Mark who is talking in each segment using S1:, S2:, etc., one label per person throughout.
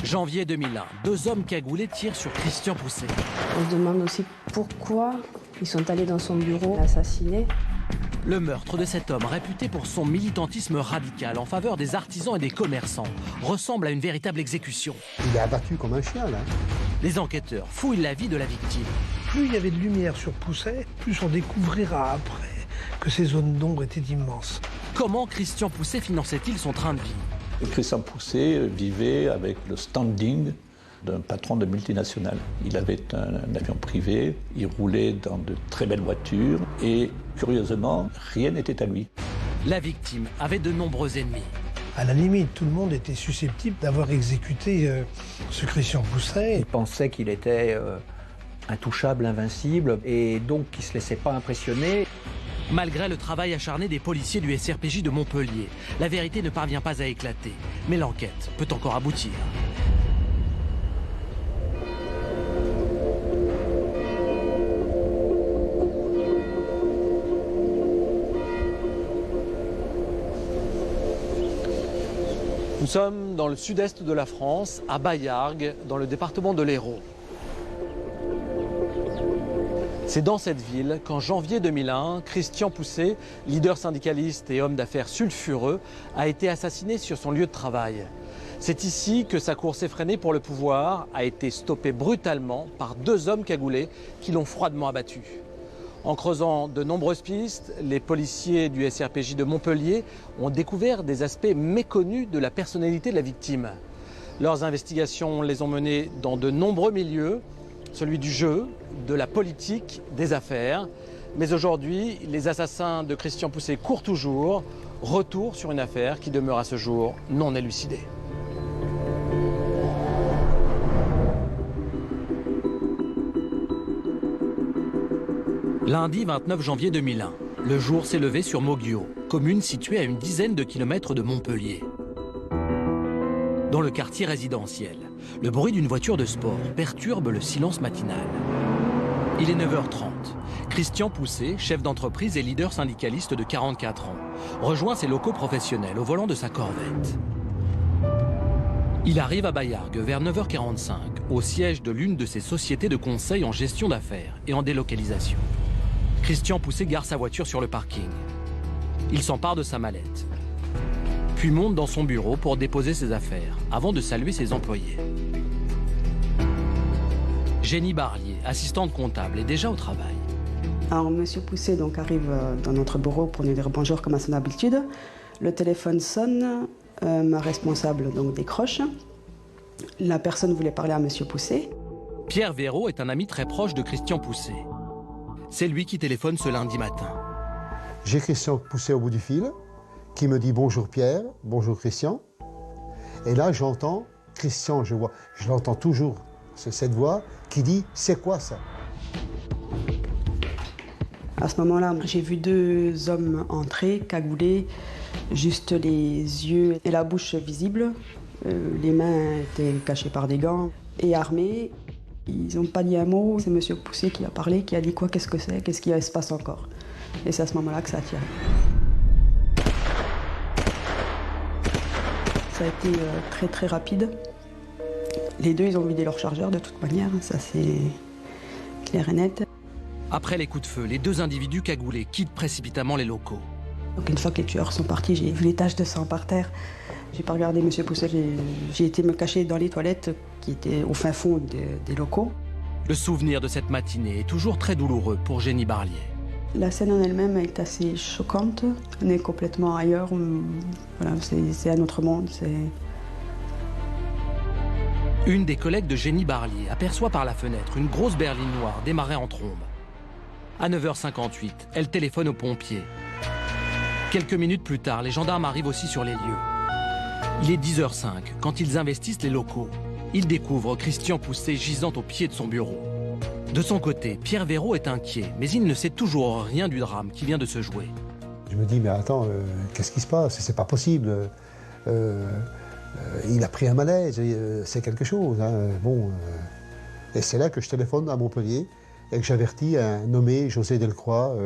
S1: Janvier 2001, deux hommes cagoulés tirent sur Christian Pousset.
S2: On se demande aussi pourquoi ils sont allés dans son bureau l'assassiner.
S1: Le meurtre de cet homme, réputé pour son militantisme radical en faveur des artisans et des commerçants, ressemble à une véritable exécution.
S3: Il est abattu comme un chien, là.
S1: Les enquêteurs fouillent la vie de la victime.
S4: Plus il y avait de lumière sur Pousset, plus on découvrira après que ces zones d'ombre étaient immenses.
S1: Comment Christian Pousset finançait-il son train de vie?
S5: Christian Pousset vivait avec le standing d'un patron de multinationale. Il avait un avion privé, il roulait dans de très belles voitures et, curieusement, rien n'était à lui.
S1: La victime avait de nombreux ennemis.
S4: À la limite, tout le monde était susceptible d'avoir exécuté ce Christian Pousset.
S6: Il pensait qu'il était intouchable, invincible, et donc il ne se laissait pas impressionner.
S1: Malgré le travail acharné des policiers du SRPJ de Montpellier, la vérité ne parvient pas à éclater. Mais l'enquête peut encore aboutir. Nous sommes dans le sud-est de la France, à Baillargues, dans le département de l'Hérault. C'est dans cette ville qu'en janvier 2001, Christian Pousset, leader syndicaliste et homme d'affaires sulfureux, a été assassiné sur son lieu de travail. C'est ici que sa course effrénée pour le pouvoir a été stoppée brutalement par deux hommes cagoulés qui l'ont froidement abattu. En creusant de nombreuses pistes, les policiers du SRPJ de Montpellier ont découvert des aspects méconnus de la personnalité de la victime. Leurs investigations les ont menés dans de nombreux milieux, celui du jeu, de la politique, des affaires. Mais aujourd'hui, les assassins de Christian Pousset courent toujours. Retour sur une affaire qui demeure à ce jour non élucidée. Lundi 29 janvier 2001, le jour s'est levé sur Moguio, commune située à une dizaine de kilomètres de Montpellier. Dans le quartier résidentiel, le bruit d'une voiture de sport perturbe le silence matinal. Il est 9h30. Christian Pousset, chef d'entreprise et leader syndicaliste de 44 ans, rejoint ses locaux professionnels au volant de sa Corvette. Il arrive à Baillargues vers 9h45, au siège de l'une de ses sociétés de conseil en gestion d'affaires et en délocalisation. Christian Pousset gare sa voiture sur le parking. Il s'empare de sa mallette, puis monte dans son bureau pour déposer ses affaires, avant de saluer ses employés. Jenny Barlier, assistante comptable, est déjà au travail.
S2: Alors, Monsieur Pousset donc, arrive dans notre bureau pour nous dire bonjour comme à son habitude. Le téléphone sonne, ma responsable donc, décroche. La personne voulait parler à Monsieur Pousset.
S1: Pierre Véraud est un ami très proche de Christian Pousset. C'est lui qui téléphone ce lundi matin.
S3: J'ai Christian Pousset au bout du fil, qui me dit bonjour Pierre, bonjour Christian. Et là, j'entends Christian, je l'entends toujours, c'est cette voix qui dit c'est quoi ça?
S2: À ce moment-là, j'ai vu deux hommes entrer, cagoulés, juste les yeux et la bouche visibles. Les mains étaient cachées par des gants et armés. Ils n'ont pas dit un mot. C'est Monsieur Pousset qui a parlé, qui a dit quoi, qu'est-ce que c'est, qu'est-ce qui se passe encore. Et c'est à ce moment-là que ça a tiré. Ça a été très très rapide. Les deux, ils ont vidé leur chargeur de toute manière, ça c'est clair et net.
S1: Après les coups de feu, les deux individus cagoulés quittent précipitamment les locaux.
S2: Donc une fois que les tueurs sont partis, j'ai vu les taches de sang par terre. J'ai pas regardé Monsieur Pousset, j'ai été me cacher dans les toilettes qui étaient au fin fond des locaux.
S1: Le souvenir de cette matinée est toujours très douloureux pour Jenny Barlier.
S2: La scène en elle-même est assez choquante. On est complètement ailleurs. Voilà, c'est un autre monde.
S1: Une des collègues de Jenny Barlier aperçoit par la fenêtre une grosse berline noire démarrée en trombe. À 9h58, elle téléphone aux pompiers. Quelques minutes plus tard, les gendarmes arrivent aussi sur les lieux. Il est 10h05 quand ils investissent les locaux. Ils découvrent Christian Pousset gisant au pied de son bureau. De son côté, Pierre Véraud est inquiet, mais il ne sait toujours rien du drame qui vient de se jouer.
S3: Je me dis, mais attends, qu'est-ce qui se passe? C'est pas possible. Il a pris un malaise, c'est quelque chose. Hein. Et c'est là que je téléphone à Montpellier et que j'avertis un nommé José Delcroix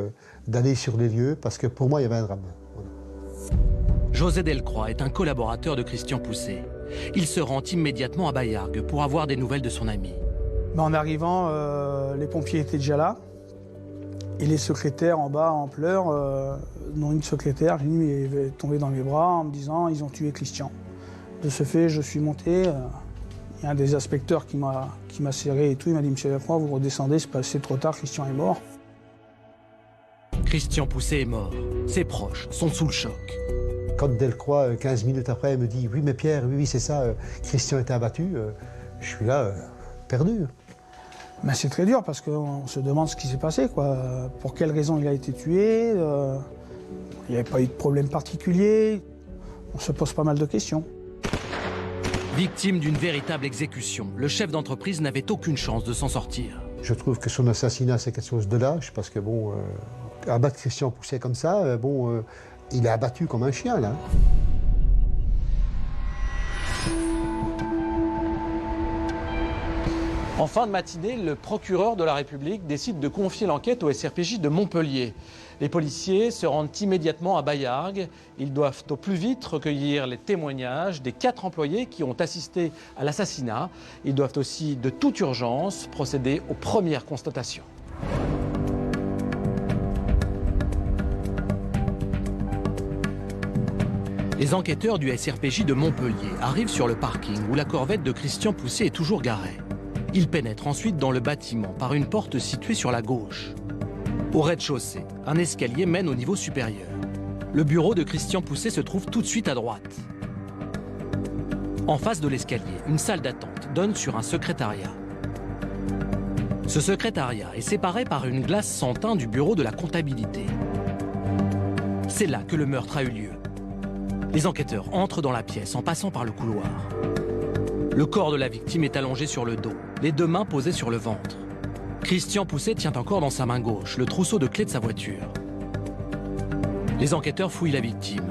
S3: d'aller sur les lieux parce que pour moi, il y avait un drame. Voilà.
S1: José Delcroix est un collaborateur de Christian Pousset. Il se rend immédiatement à Baillargues pour avoir des nouvelles de son ami.
S7: En arrivant, les pompiers étaient déjà là. Et les secrétaires en bas en pleurs, dont une secrétaire, est tombée dans mes bras en me disant « ils ont tué Christian ». De ce fait, je suis monté. Il y a un des inspecteurs qui m'a serré et tout. Il m'a dit « Monsieur Lacroix, vous redescendez, c'est trop tard, Christian est mort ».
S1: Christian Pousset est mort. Ses proches sont sous le choc.
S3: Quand Delcroix, 15 minutes après, me dit « Oui, mais Pierre, oui, c'est ça, Christian était abattu », je suis là, perdu.
S7: Ben, c'est très dur parce qu'on se demande ce qui s'est passé, quoi. Pour quelle raison il a été tué. Il n'y avait pas eu de problème particulier. On se pose pas mal de questions.
S1: Victime d'une véritable exécution, le chef d'entreprise n'avait aucune chance de s'en sortir.
S3: Je trouve que son assassinat, c'est quelque chose de lâche, parce que bon, abattre Christian Pousset comme ça, il est abattu comme un chien, là.
S1: En fin de matinée, le procureur de la République décide de confier l'enquête au SRPJ de Montpellier. Les policiers se rendent immédiatement à Baillargues. Ils doivent au plus vite recueillir les témoignages des 4 employés qui ont assisté à l'assassinat. Ils doivent aussi, de toute urgence, procéder aux premières constatations. Les enquêteurs du SRPJ de Montpellier arrivent sur le parking où la corvette de Christian Pousset est toujours garée. Ils pénètrent ensuite dans le bâtiment par une porte située sur la gauche. Au rez-de-chaussée, un escalier mène au niveau supérieur. Le bureau de Christian Pousset se trouve tout de suite à droite. En face de l'escalier, une salle d'attente donne sur un secrétariat. Ce secrétariat est séparé par une glace sans teint du bureau de la comptabilité. C'est là que le meurtre a eu lieu. Les enquêteurs entrent dans la pièce en passant par le couloir. Le corps de la victime est allongé sur le dos, les 2 mains posées sur le ventre. Christian Pousset tient encore dans sa main gauche le trousseau de clés de sa voiture. Les enquêteurs fouillent la victime.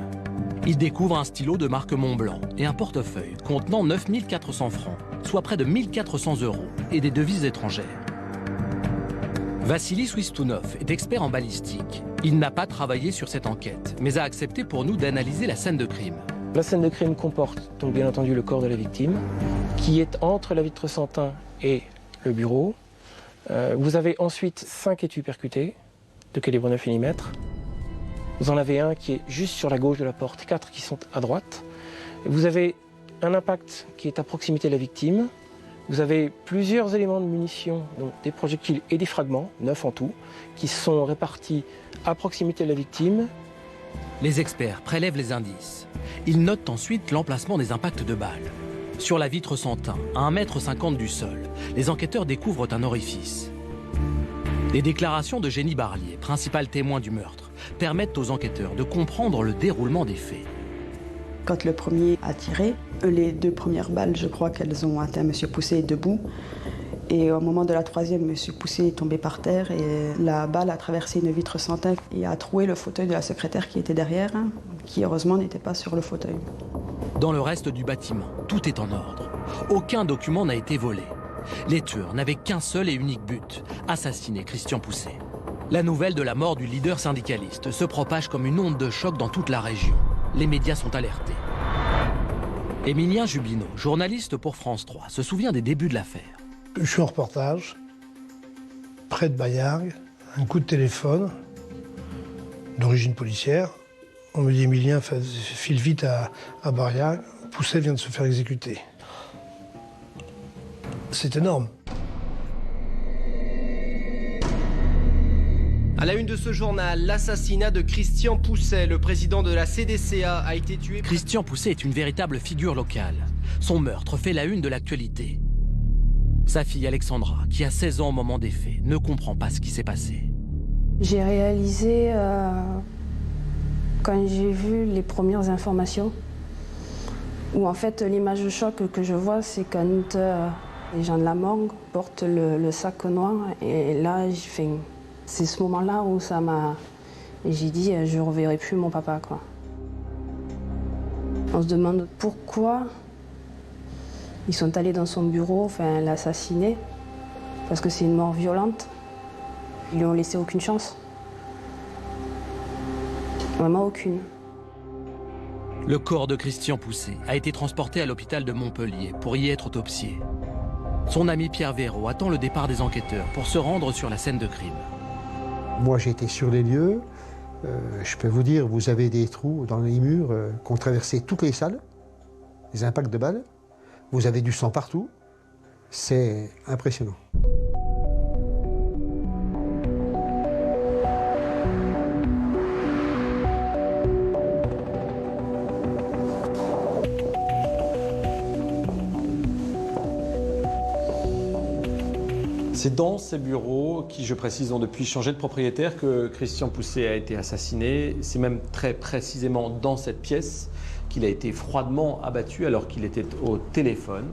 S1: Ils découvrent un stylo de marque Montblanc et un portefeuille contenant 9 400 francs, soit près de 1 400 € et des devises étrangères. Vassili Swistounov est expert en balistique. Il n'a pas travaillé sur cette enquête, mais a accepté pour nous d'analyser la scène de crime.
S8: La scène de crime comporte donc bien entendu le corps de la victime, qui est entre la vitre sans teint et le bureau. Vous avez ensuite 5 étuis percutés de calibre 9 mm. Vous en avez un qui est juste sur la gauche de la porte, 4 qui sont à droite. Vous avez un impact qui est à proximité de la victime. Vous avez plusieurs éléments de munitions, donc des projectiles et des fragments, 9 en tout, qui sont répartis à proximité de la victime.
S1: Les experts prélèvent les indices. Ils notent ensuite l'emplacement des impacts de balles. Sur la vitre sans teint, à 1,50 m du sol, les enquêteurs découvrent un orifice. Les déclarations de Jenny Barlier, principal témoin du meurtre, permettent aux enquêteurs de comprendre le déroulement des faits.
S2: Quand le premier a tiré, les 2 premières balles, je crois qu'elles ont atteint M. Pousset debout. Et au moment de la 3e, M. Pousset est tombé par terre et la balle a traversé une vitre sans teint et a troué le fauteuil de la secrétaire qui était derrière, qui heureusement n'était pas sur le fauteuil.
S1: Dans le reste du bâtiment, tout est en ordre. Aucun document n'a été volé. Les tueurs n'avaient qu'un seul et unique but, assassiner Christian Pousset. La nouvelle de la mort du leader syndicaliste se propage comme une onde de choc dans toute la région. Les médias sont alertés. Émilien Jubinot, journaliste pour France 3, se souvient des débuts de l'affaire.
S4: Je suis en reportage, près de Baillargues, un coup de téléphone, d'origine policière. On me dit, Émilien, file vite à Baillargues, Pousset vient de se faire exécuter. C'est énorme.
S9: À la une de ce journal, l'assassinat de Christian Pousset, le président de la CDCA, a été tué...
S1: Christian Pousset est une véritable figure locale. Son meurtre fait la une de l'actualité. Sa fille Alexandra, qui a 16 ans au moment des faits, ne comprend pas ce qui s'est passé.
S10: J'ai réalisé, quand j'ai vu les premières informations, où en fait l'image de choc que je vois, c'est quand les gens de la morgue portent le sac noir, et là, c'est ce moment-là où ça m'a... J'ai dit, je ne reverrai plus mon papa, quoi. On se demande pourquoi ils sont allés dans son bureau, l'assassiner, parce que c'est une mort violente. Ils lui ont laissé aucune chance. Vraiment aucune.
S1: Le corps de Christian Pousset a été transporté à l'hôpital de Montpellier pour y être autopsié. Son ami Pierre Véraud attend le départ des enquêteurs pour se rendre sur la scène de crime.
S3: Moi, j'ai été sur les lieux. Je peux vous dire, vous avez des trous dans les murs qui ont traversé toutes les salles, des impacts de balles. Vous avez du sang partout. C'est impressionnant.
S11: C'est dans ces bureaux, qui, je précise, ont depuis changé de propriétaire, que Christian Pousset a été assassiné. C'est même très précisément dans cette pièce qu'il a été froidement abattu alors qu'il était au téléphone.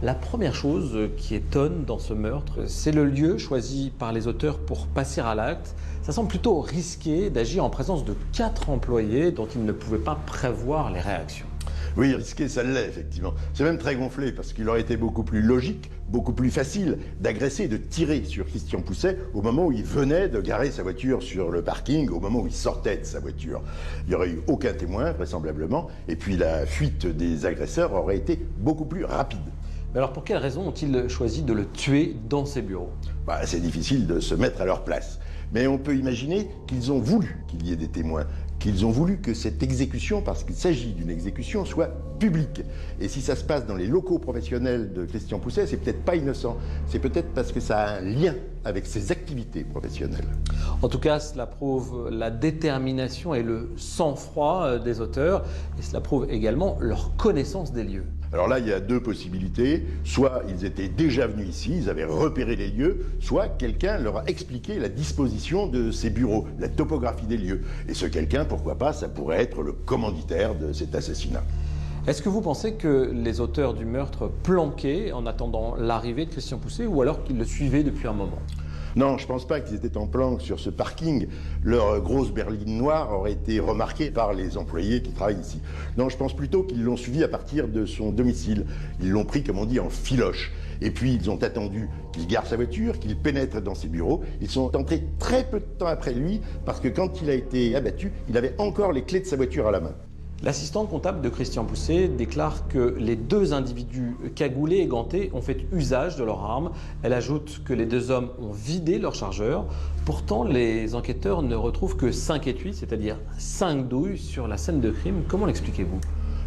S11: La première chose qui étonne dans ce meurtre, c'est le lieu choisi par les auteurs pour passer à l'acte. Ça semble plutôt risqué d'agir en présence de 4 employés dont ils ne pouvaient pas prévoir les réactions.
S12: Oui, risqué, ça l'est, effectivement. C'est même très gonflé, parce qu'il aurait été beaucoup plus logique, beaucoup plus facile d'agresser et de tirer sur Christian Pousset au moment où il venait de garer sa voiture sur le parking, au moment où il sortait de sa voiture. Il n'y aurait eu aucun témoin, vraisemblablement, et puis la fuite des agresseurs aurait été beaucoup plus rapide.
S11: Mais alors pour quelles raisons ont-ils choisi de le tuer dans ces bureaux ?
S12: C'est difficile de se mettre à leur place. Mais on peut imaginer qu'ils ont voulu qu'il y ait des témoins, qu'ils ont voulu que cette exécution, parce qu'il s'agit d'une exécution, soit publique. Et si ça se passe dans les locaux professionnels de Christian Pousset, c'est peut-être pas innocent. C'est peut-être parce que ça a un lien avec ses activités professionnelles.
S11: En tout cas, cela prouve la détermination et le sang-froid des auteurs, et cela prouve également leur connaissance des lieux.
S12: Alors là, il y a 2 possibilités. Soit ils étaient déjà venus ici, ils avaient repéré les lieux, soit quelqu'un leur a expliqué la disposition de ces bureaux, la topographie des lieux. Et ce quelqu'un, pourquoi pas, ça pourrait être le commanditaire de cet assassinat.
S11: Est-ce que vous pensez que les auteurs du meurtre planquaient en attendant l'arrivée de Christian Pousset, ou alors qu'ils le suivaient depuis un moment ?
S12: Non, je ne pense pas qu'ils étaient en planque sur ce parking. Leur grosse berline noire aurait été remarquée par les employés qui travaillent ici. Non, je pense plutôt qu'ils l'ont suivi à partir de son domicile. Ils l'ont pris, comme on dit, en filoche. Et puis, ils ont attendu qu'il gare sa voiture, qu'il pénètre dans ses bureaux. Ils sont entrés très peu de temps après lui, parce que quand il a été abattu, il avait encore les clés de sa voiture à la main.
S11: L'assistante comptable de Christian Pousset déclare que les 2 individus cagoulés et gantés ont fait usage de leurs armes. Elle ajoute que les 2 hommes ont vidé leur chargeur. Pourtant, les enquêteurs ne retrouvent que 5 étuis, c'est-à-dire 5 douilles sur la scène de crime. Comment l'expliquez-vous ?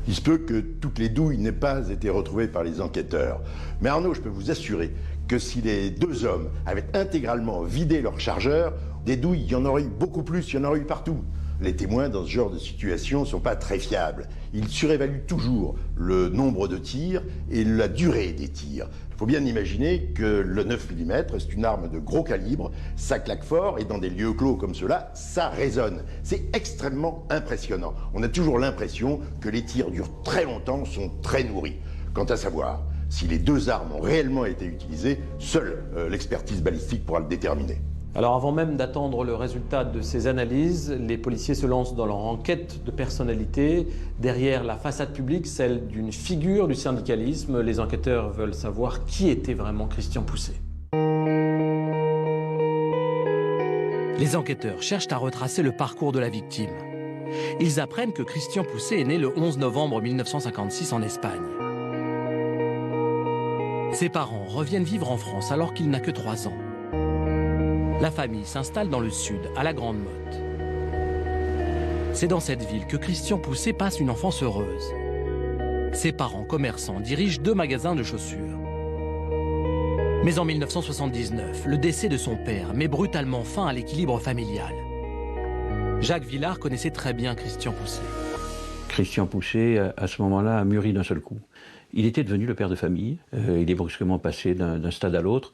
S12: Il se peut que toutes les douilles n'aient pas été retrouvées par les enquêteurs. Mais Arnaud, je peux vous assurer que si les 2 hommes avaient intégralement vidé leur chargeur, des douilles, il y en aurait eu beaucoup plus, il y en aurait eu partout. Les témoins dans ce genre de situation ne sont pas très fiables. Ils surévaluent toujours le nombre de tirs et la durée des tirs. Il faut bien imaginer que le 9 mm, c'est une arme de gros calibre, ça claque fort et dans des lieux clos comme ceux-là, ça résonne. C'est extrêmement impressionnant. On a toujours l'impression que les tirs durent très longtemps, sont très nourris. Quant à savoir si les 2 armes ont réellement été utilisées, seule l'expertise balistique pourra le déterminer.
S11: Alors avant même d'attendre le résultat de ces analyses, les policiers se lancent dans leur enquête de personnalité. Derrière la façade publique, celle d'une figure du syndicalisme, les enquêteurs veulent savoir qui était vraiment Christian Pousset.
S1: Les enquêteurs cherchent à retracer le parcours de la victime. Ils apprennent que Christian Pousset est né le 11 novembre 1956 en Espagne. Ses parents reviennent vivre en France alors qu'il n'a que 3 ans. La famille s'installe dans le sud, à la Grande Motte. C'est dans cette ville que Christian Pousset passe une enfance heureuse. Ses parents, commerçants, dirigent 2 magasins de chaussures. Mais en 1979, le décès de son père met brutalement fin à l'équilibre familial. Jacques Villard connaissait très bien Christian Pousset.
S6: Christian Pousset, à ce moment-là, a mûri d'un seul coup. Il était devenu le père de famille. Il est brusquement passé d'un stade à l'autre.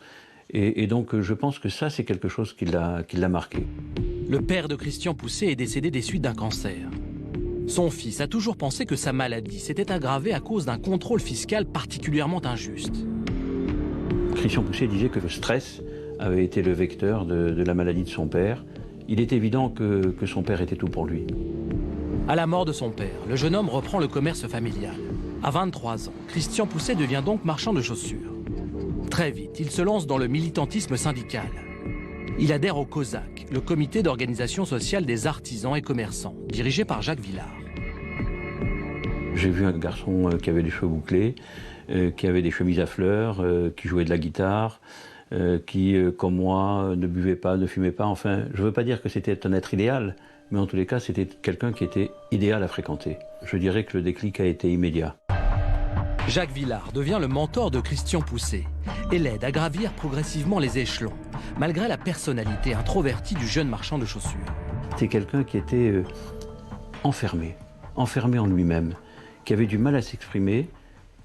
S6: Et donc, je pense que ça, c'est quelque chose qui l'a marqué.
S1: Le père de Christian Pousset est décédé des suites d'un cancer. Son fils a toujours pensé que sa maladie s'était aggravée à cause d'un contrôle fiscal particulièrement injuste.
S6: Christian Pousset disait que le stress avait été le vecteur de la maladie de son père. Il est évident que son père était tout pour lui.
S1: À la mort de son père, le jeune homme reprend le commerce familial. À 23 ans, Christian Pousset devient donc marchand de chaussures. Très vite, il se lance dans le militantisme syndical. Il adhère au COSAC, le comité d'organisation sociale des artisans et commerçants, dirigé par Jacques Villard.
S6: J'ai vu un garçon qui avait les cheveux bouclés, qui avait des chemises à fleurs, qui jouait de la guitare, qui, comme moi, ne buvait pas, ne fumait pas. Enfin, je ne veux pas dire que c'était un être idéal, mais en tous les cas, c'était quelqu'un qui était idéal à fréquenter. Je dirais que le déclic a été immédiat.
S1: Jacques Villard devient le mentor de Christian Pousset et l'aide à gravir progressivement les échelons, malgré la personnalité introvertie du jeune marchand de chaussures.
S6: C'est quelqu'un qui était enfermé en lui-même, qui avait du mal à s'exprimer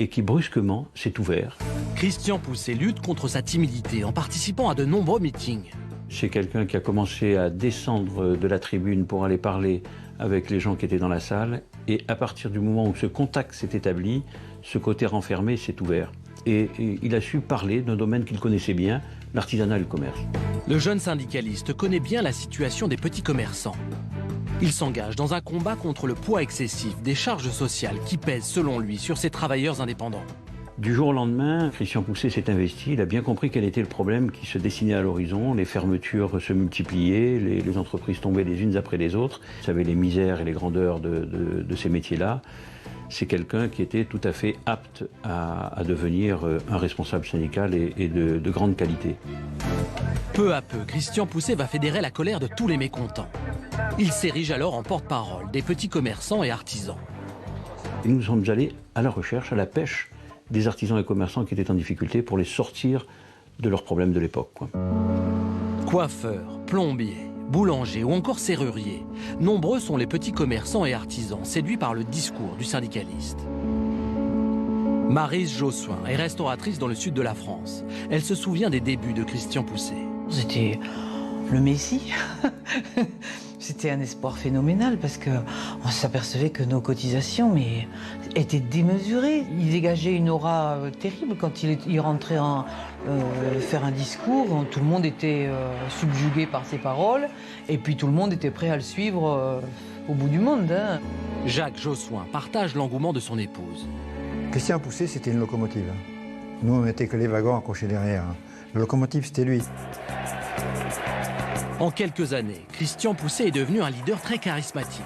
S6: et qui brusquement s'est ouvert.
S1: Christian Pousset lutte contre sa timidité en participant à de nombreux meetings.
S6: C'est quelqu'un qui a commencé à descendre de la tribune pour aller parler avec les gens qui étaient dans la salle. Et à partir du moment où ce contact s'est établi, ce côté renfermé s'est ouvert. Et il a su parler d'un domaine qu'il connaissait bien, l'artisanat et le commerce.
S1: Le jeune syndicaliste connaît bien la situation des petits commerçants. Il s'engage dans un combat contre le poids excessif des charges sociales qui pèsent, selon lui, sur ces travailleurs indépendants.
S6: Du jour au lendemain, Christian Pousset s'est investi. Il a bien compris quel était le problème qui se dessinait à l'horizon. Les fermetures se multipliaient, les entreprises tombaient les unes après les autres. Vous savez, les misères et les grandeurs de ces métiers-là. C'est quelqu'un qui était tout à fait apte à devenir un responsable syndical et de grande qualité.
S1: Peu à peu, Christian Pousset va fédérer la colère de tous les mécontents. Il s'érige alors en porte-parole des petits commerçants et artisans.
S6: Et nous sommes allés à la recherche, à la pêche des artisans et commerçants qui étaient en difficulté pour les sortir de leurs problèmes de l'époque.
S1: Coiffeurs, plombiers, boulangers ou encore serruriers, nombreux sont les petits commerçants et artisans séduits par le discours du syndicaliste. Maryse Jossuin est restauratrice dans le sud de la France. Elle se souvient des débuts de Christian Pousset.
S13: C'était le Messie. C'était un espoir phénoménal parce qu'on s'apercevait que nos cotisations étaient démesurées. Il dégageait une aura terrible quand il rentrait faire un discours. Tout le monde était subjugué par ses paroles et puis tout le monde était prêt à le suivre au bout du monde.
S1: Jacques Jossuin partage l'engouement de son épouse.
S14: Christian Pousset, c'était une locomotive. Nous, on mettait que les wagons accrochés derrière. La locomotive, c'était lui.
S1: En quelques années, Christian Pousset est devenu un leader très charismatique.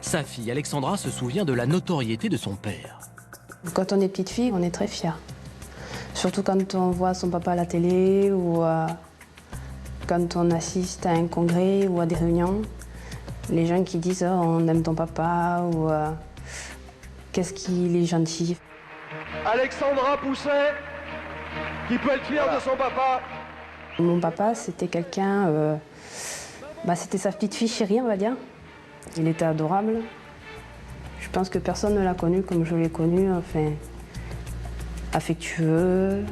S1: Sa fille, Alexandra, se souvient de la notoriété de son père.
S10: Quand on est petite fille, on est très fiers. Surtout quand on voit son papa à la télé ou quand on assiste à un congrès ou à des réunions. Les gens qui disent oh, « on aime ton papa » ou « qu'est-ce qu'il est gentil ».
S15: Alexandra Pousset, qui peut être fière de son papa.
S10: Mon papa, c'était quelqu'un... c'était sa petite fille chérie, on va dire. Il était adorable. Je pense que personne ne l'a connu comme je l'ai connu, enfin... affectueux,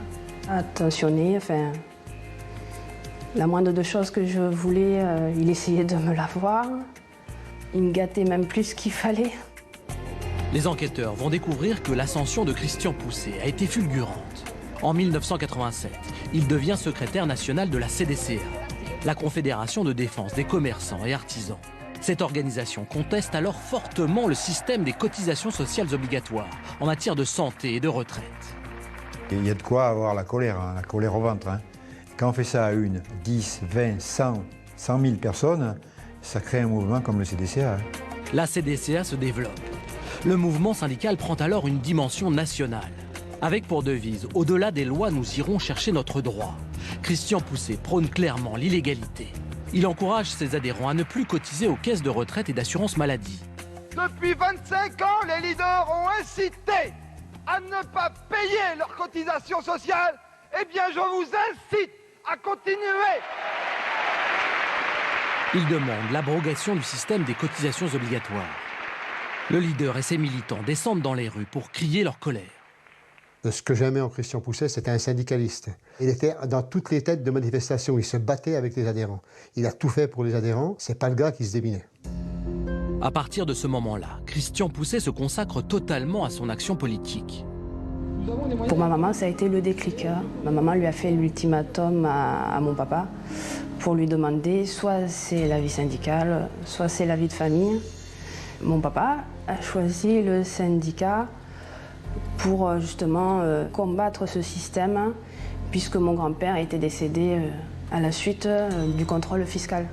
S10: attentionné, enfin... La moindre de choses que je voulais, il essayait de me l'avoir. Il me gâtait même plus qu'il fallait.
S1: Les enquêteurs vont découvrir que l'ascension de Christian Pousset a été fulgurante. En 1987, il devient secrétaire national de la CDCA, la Confédération de défense des commerçants et artisans. Cette organisation conteste alors fortement le système des cotisations sociales obligatoires en matière de santé et de retraite.
S14: Il y a de quoi avoir la colère au ventre. Quand on fait ça à 1, 10, 20, 100 000 personnes, ça crée un mouvement comme le CDCA.
S1: La CDCA se développe. Le mouvement syndical prend alors une dimension nationale. Avec pour devise « Au-delà des lois, nous irons chercher notre droit », Christian Pousset prône clairement l'illégalité. Il encourage ses adhérents à ne plus cotiser aux caisses de retraite et d'assurance maladie.
S15: Depuis 25 ans, les leaders ont incité à ne pas payer leurs cotisations sociales. Eh bien, je vous incite à continuer.
S1: Il demande l'abrogation du système des cotisations obligatoires. Le leader et ses militants descendent dans les rues pour crier leur colère.
S3: Ce que j'aimais en Christian Pousset, c'était un syndicaliste. Il était dans toutes les têtes de manifestation, il se battait avec les adhérents. Il a tout fait pour les adhérents, c'est pas le gars qui se déminait.
S1: À partir de ce moment-là, Christian Pousset se consacre totalement à son action politique.
S10: Pour ma maman, ça a été le déclic. Ma maman lui a fait l'ultimatum à mon papa pour lui demander soit c'est la vie syndicale, soit c'est la vie de famille. Mon papa a choisi le syndicat pour justement combattre ce système, puisque mon grand-père était décédé à la suite du contrôle fiscal.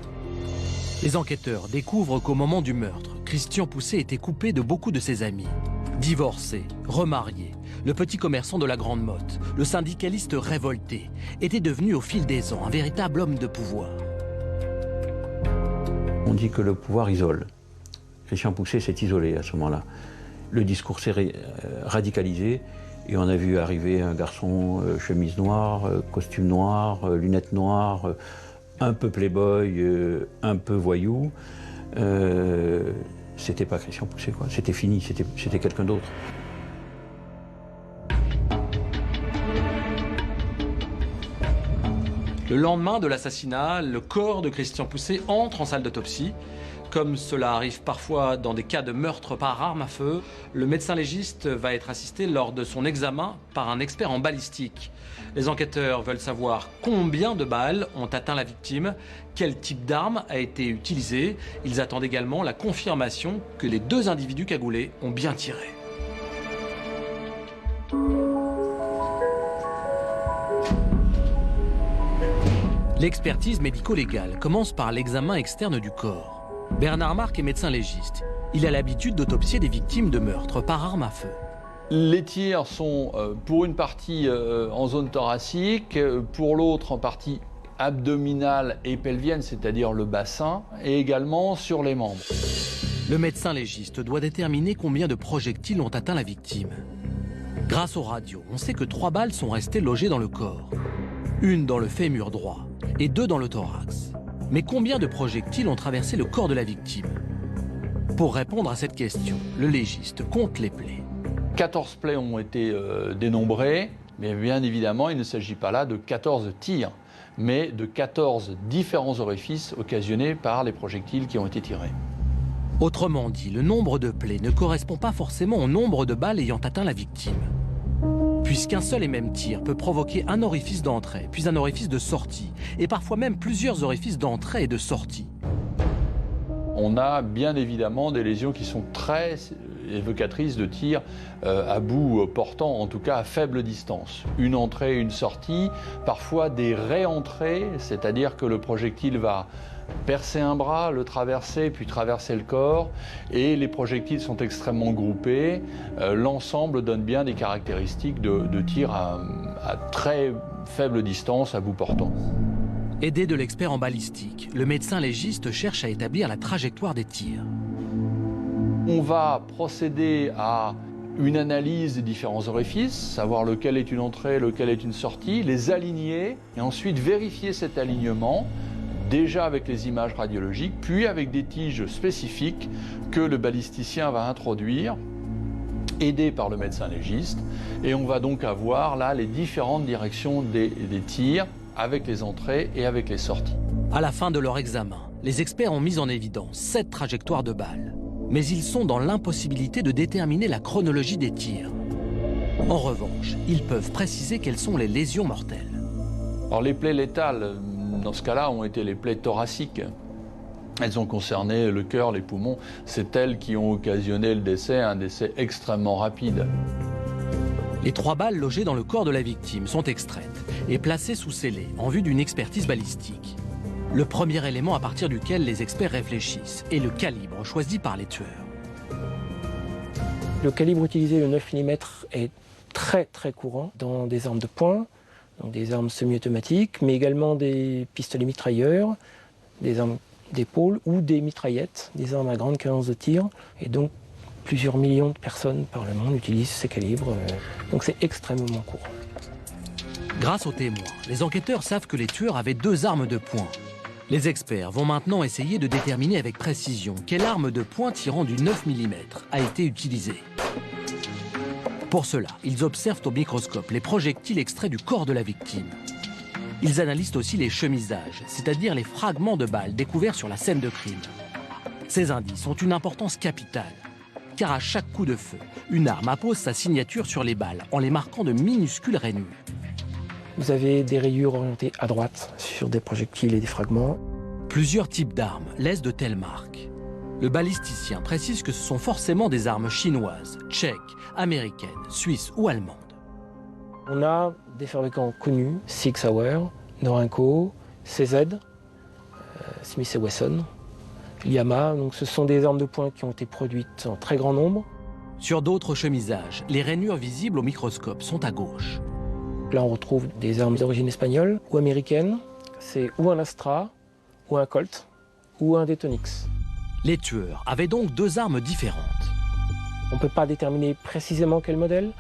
S1: Les enquêteurs découvrent qu'au moment du meurtre, Christian Pousset était coupé de beaucoup de ses amis. Divorcé, remarié, le petit commerçant de la Grande Motte, le syndicaliste révolté, était devenu au fil des ans un véritable homme de pouvoir.
S6: On dit que le pouvoir isole. Christian Pousset s'est isolé à ce moment-là. Le discours s'est radicalisé et on a vu arriver un garçon chemise noire, costume noir, lunettes noires, un peu playboy, un peu voyou. C'était pas Christian Pousset, quoi. C'était fini, c'était quelqu'un d'autre.
S1: Le lendemain de l'assassinat, le corps de Christian Pousset entre en salle d'autopsie. Comme cela arrive parfois dans des cas de meurtre par arme à feu, le médecin légiste va être assisté lors de son examen par un expert en balistique. Les enquêteurs veulent savoir combien de balles ont atteint la victime, quel type d'arme a été utilisé. Ils attendent également la confirmation que les deux individus cagoulés ont bien tiré. L'expertise médico-légale commence par l'examen externe du corps. Bernard Marc est médecin légiste. Il a l'habitude d'autopsier des victimes de meurtres par arme à feu.
S16: Les tirs sont pour une partie en zone thoracique, pour l'autre en partie abdominale et pelvienne, c'est-à-dire le bassin, et également sur les membres.
S1: Le médecin légiste doit déterminer combien de projectiles ont atteint la victime. Grâce aux radios, on sait que 3 balles sont restées logées dans le corps. Une dans le fémur droit et 2 dans le thorax. Mais combien de projectiles ont traversé le corps de la victime? Pour répondre à cette question, le légiste compte les plaies.
S16: 14 plaies ont été dénombrées, mais bien évidemment, il ne s'agit pas là de 14 tirs, mais de 14 différents orifices occasionnés par les projectiles qui ont été tirés.
S1: Autrement dit, le nombre de plaies ne correspond pas forcément au nombre de balles ayant atteint la victime. Puisqu'un seul et même tir peut provoquer un orifice d'entrée, puis un orifice de sortie, et parfois même plusieurs orifices d'entrée et de sortie.
S16: On a bien évidemment des lésions qui sont très évocatrices de tirs à bout portant, en tout cas à faible distance. Une entrée, une sortie, parfois des réentrées, c'est-à-dire que le projectile va percer un bras, le traverser, puis traverser le corps, et les projectiles sont extrêmement groupés. L'ensemble donne bien des caractéristiques de tir à très faible distance, à bout portant.
S1: Aidé de l'expert en balistique, le médecin légiste cherche à établir la trajectoire des tirs.
S16: On va procéder à une analyse des différents orifices, savoir lequel est une entrée, lequel est une sortie, les aligner, et ensuite vérifier cet alignement, déjà avec les images radiologiques, puis avec des tiges spécifiques que le balisticien va introduire, aidé par le médecin légiste. Et on va donc avoir là les différentes directions des tirs, avec les entrées et avec les sorties.
S1: À la fin de leur examen, les experts ont mis en évidence 7 trajectoires de balles. Mais ils sont dans l'impossibilité de déterminer la chronologie des tirs. En revanche, ils peuvent préciser quelles sont les lésions mortelles.
S16: Alors les plaies létales, dans ce cas-là, ont été les plaies thoraciques. Elles ont concerné le cœur, les poumons. C'est elles qui ont occasionné le décès, un décès extrêmement rapide.
S1: Les 3 balles logées dans le corps de la victime sont extraites et placées sous scellé en vue d'une expertise balistique. Le premier élément à partir duquel les experts réfléchissent est le calibre choisi par les tueurs.
S8: Le calibre utilisé, le 9 mm, est très courant dans des armes de poing, donc des armes semi-automatiques, mais également des pistolets mitrailleurs, des armes d'épaule ou des mitraillettes, des armes à grande cadence de tir. Et donc plusieurs millions de personnes par le monde utilisent ces calibres, donc c'est extrêmement courant.
S1: Grâce aux témoins, les enquêteurs savent que les tueurs avaient 2 armes de poing. Les experts vont maintenant essayer de déterminer avec précision quelle arme de poing tirant du 9 mm a été utilisée. Pour cela, ils observent au microscope les projectiles extraits du corps de la victime. Ils analysent aussi les chemisages, c'est-à-dire les fragments de balles découverts sur la scène de crime. Ces indices ont une importance capitale, car à chaque coup de feu, une arme appose sa signature sur les balles en les marquant de minuscules rainures.
S8: Vous avez des rayures orientées à droite sur des projectiles et des fragments.
S1: Plusieurs types d'armes laissent de telles marques. Le balisticien précise que ce sont forcément des armes chinoises, tchèques, américaines, suisses ou allemandes.
S8: On a des fabricants connus, Sig Sauer, Norinco, CZ, Smith & Wesson, Yamaha. Donc ce sont des armes de poing qui ont été produites en très grand nombre.
S1: Sur d'autres chemisages, les rainures visibles au microscope sont à gauche.
S8: Là, on retrouve des armes d'origine espagnole ou américaine. C'est ou un Astra, ou un Colt, ou un Detonix.
S1: Les tueurs avaient donc deux armes différentes.
S8: On ne peut pas déterminer précisément quel modèle,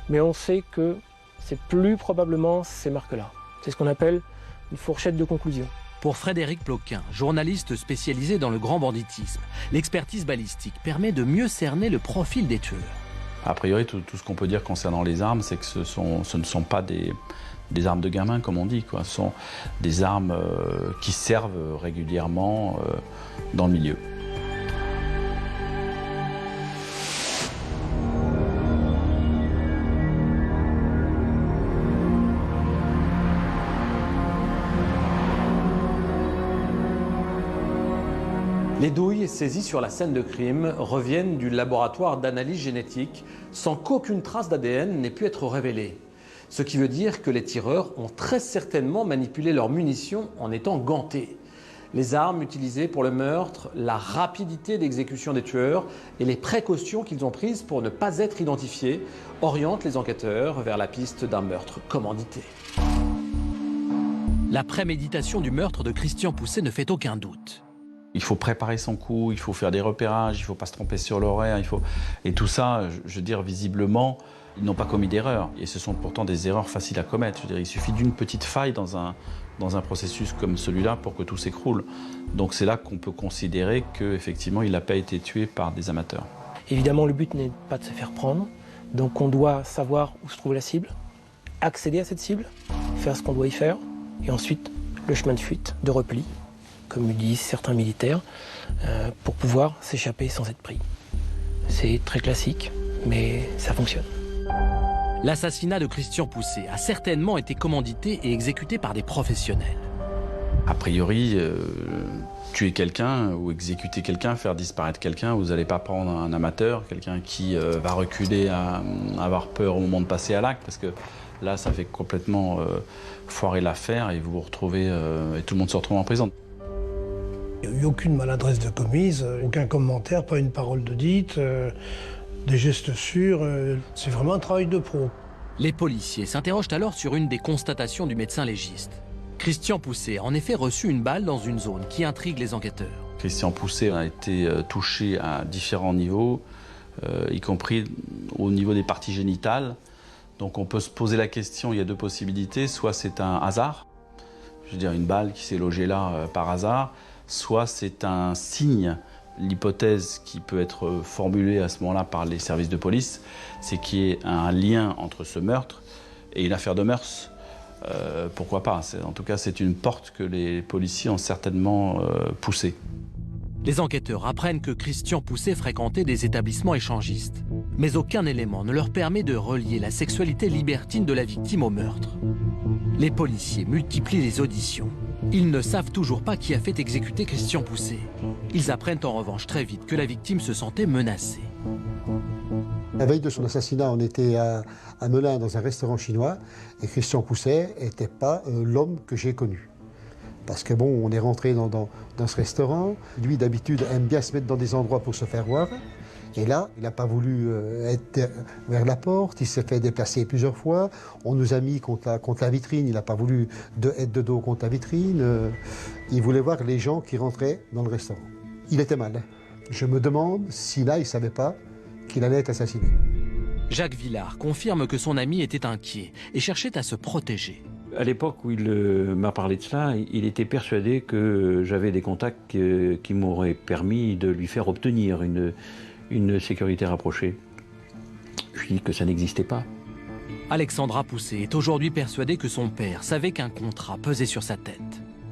S8: mais on sait que c'est plus probablement ces marques-là. C'est ce qu'on appelle une fourchette de conclusion.
S1: Pour Frédéric Ploquin, journaliste spécialisé dans le grand banditisme, l'expertise balistique permet de mieux cerner le profil des tueurs.
S17: A priori, tout ce qu'on peut dire concernant les armes, c'est que ce ne sont pas des armes de gamin, comme on dit, quoi. Ce sont des armes qui servent régulièrement dans le milieu.
S11: Les douilles saisies sur la scène de crime reviennent du laboratoire d'analyse génétique sans qu'aucune trace d'ADN n'ait pu être révélée. Ce qui veut dire que les tireurs ont très certainement manipulé leurs munitions en étant gantés. Les armes utilisées pour le meurtre, la rapidité d'exécution des tueurs et les précautions qu'ils ont prises pour ne pas être identifiés orientent les enquêteurs vers la piste d'un meurtre commandité.
S1: La préméditation du meurtre de Christian Pousset ne fait aucun doute.
S17: Il faut préparer son coup, il faut faire des repérages, il ne faut pas se tromper sur l'horaire, Et tout ça, je veux dire, visiblement, ils n'ont pas commis d'erreur. Et ce sont pourtant des erreurs faciles à commettre. Je veux dire, il suffit d'une petite faille dans un processus comme celui-là pour que tout s'écroule. Donc c'est là qu'on peut considérer qu'effectivement, il n'a pas été tué par des amateurs.
S8: Évidemment, le but n'est pas de se faire prendre. Donc on doit savoir où se trouve la cible, accéder à cette cible, faire ce qu'on doit y faire, et ensuite le chemin de fuite, de repli, comme le disent certains militaires, pour pouvoir s'échapper sans être pris. C'est très classique, mais ça fonctionne.
S1: L'assassinat de Christian Pousset a certainement été commandité et exécuté par des professionnels.
S17: A priori, tuer quelqu'un ou exécuter quelqu'un, faire disparaître quelqu'un, vous n'allez pas prendre un amateur, quelqu'un qui va reculer à avoir peur au moment de passer à l'acte, parce que là, ça fait complètement foirer l'affaire et vous vous retrouvez, et tout le monde se retrouve en prison.
S4: Il n'y a eu aucune maladresse de commise, aucun commentaire, pas une parole de dite, des gestes sûrs. C'est vraiment un travail de pro.
S1: Les policiers s'interrogent alors sur une des constatations du médecin légiste. Christian Pousset a en effet reçu une balle dans une zone qui intrigue les enquêteurs.
S17: Christian Pousset a été touché à différents niveaux, y compris au niveau des parties génitales. Donc on peut se poser la question, il y a deux possibilités, soit c'est un hasard, je veux dire une balle qui s'est logée là par hasard, soit c'est un signe. L'hypothèse qui peut être formulée à ce moment-là par les services de police, c'est qu'il y ait un lien entre ce meurtre et une affaire de mœurs. Pourquoi pas? En tout cas, c'est une porte que les policiers ont certainement poussée.
S1: Les enquêteurs apprennent que Christian Pousset fréquentait des établissements échangistes. Mais aucun élément ne leur permet de relier la sexualité libertine de la victime au meurtre. Les policiers multiplient les auditions. Ils ne savent toujours pas qui a fait exécuter Christian Pousset. Ils apprennent en revanche très vite que la victime se sentait menacée.
S3: La veille de son assassinat, on était à Melun dans un restaurant chinois et Christian Pousset n'était pas l'homme que j'ai connu. Parce que bon, on est rentré dans ce restaurant. Lui, d'habitude, aime bien se mettre dans des endroits pour se faire voir. Et là, il n'a pas voulu être vers la porte, il s'est fait déplacer plusieurs fois. On nous a mis contre la vitrine, il n'a pas voulu être de dos contre la vitrine. Il voulait voir les gens qui rentraient dans le restaurant. Il était mal. Je me demande si là, il ne savait pas qu'il allait être assassiné.
S1: Jacques Villard confirme que son ami était inquiet et cherchait à se protéger.
S6: À l'époque où il m'a parlé de cela, il était persuadé que j'avais des contacts qui m'auraient permis de lui faire obtenir une sécurité rapprochée. Je lui dis que ça n'existait pas.
S1: Alexandra Pousset est aujourd'hui persuadée que son père savait qu'un contrat pesait sur sa tête.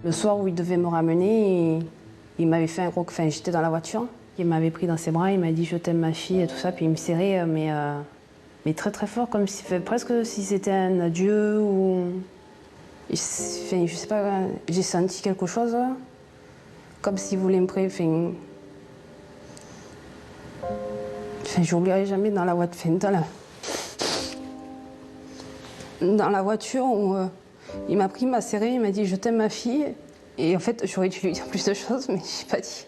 S10: Le soir où il devait me ramener, il m'avait fait un gros... Enfin, j'étais dans la voiture, il m'avait pris dans ses bras, il m'a dit « je t'aime ma fille » et tout ça, puis il me serrait, mais très très fort, comme si, presque si c'était un adieu ou... Enfin, je sais pas, j'ai senti quelque chose, comme s'il voulait me prendre... Enfin, j'oublierai jamais dans la voiture où il m'a pris, m'a serré, il m'a dit « je t'aime ma fille ». Et en fait, j'aurais dû lui dire plus de choses, mais je n'ai pas dit.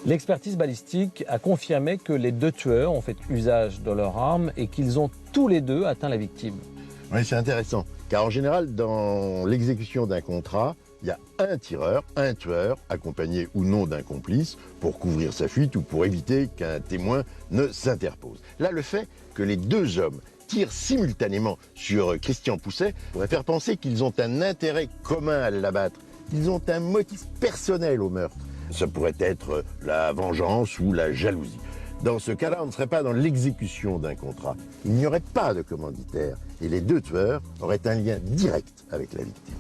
S1: L'expertise balistique a confirmé que les deux tueurs ont fait usage de leurs armes et qu'ils ont tous les deux atteint la victime.
S12: Oui, c'est intéressant, car en général, dans l'exécution d'un contrat, il y a un tireur, un tueur, accompagné ou non d'un complice, pour couvrir sa fuite ou pour éviter qu'un témoin ne s'interpose. Là, le fait que les deux hommes tirent simultanément sur Christian Pousset pourrait faire penser qu'ils ont un intérêt commun à l'abattre, qu'ils ont un motif personnel au meurtre. Ça pourrait être la vengeance ou la jalousie. Dans ce cas-là, on ne serait pas dans l'exécution d'un contrat. Il n'y aurait pas de commanditaire et les deux tueurs auraient un lien direct avec la victime.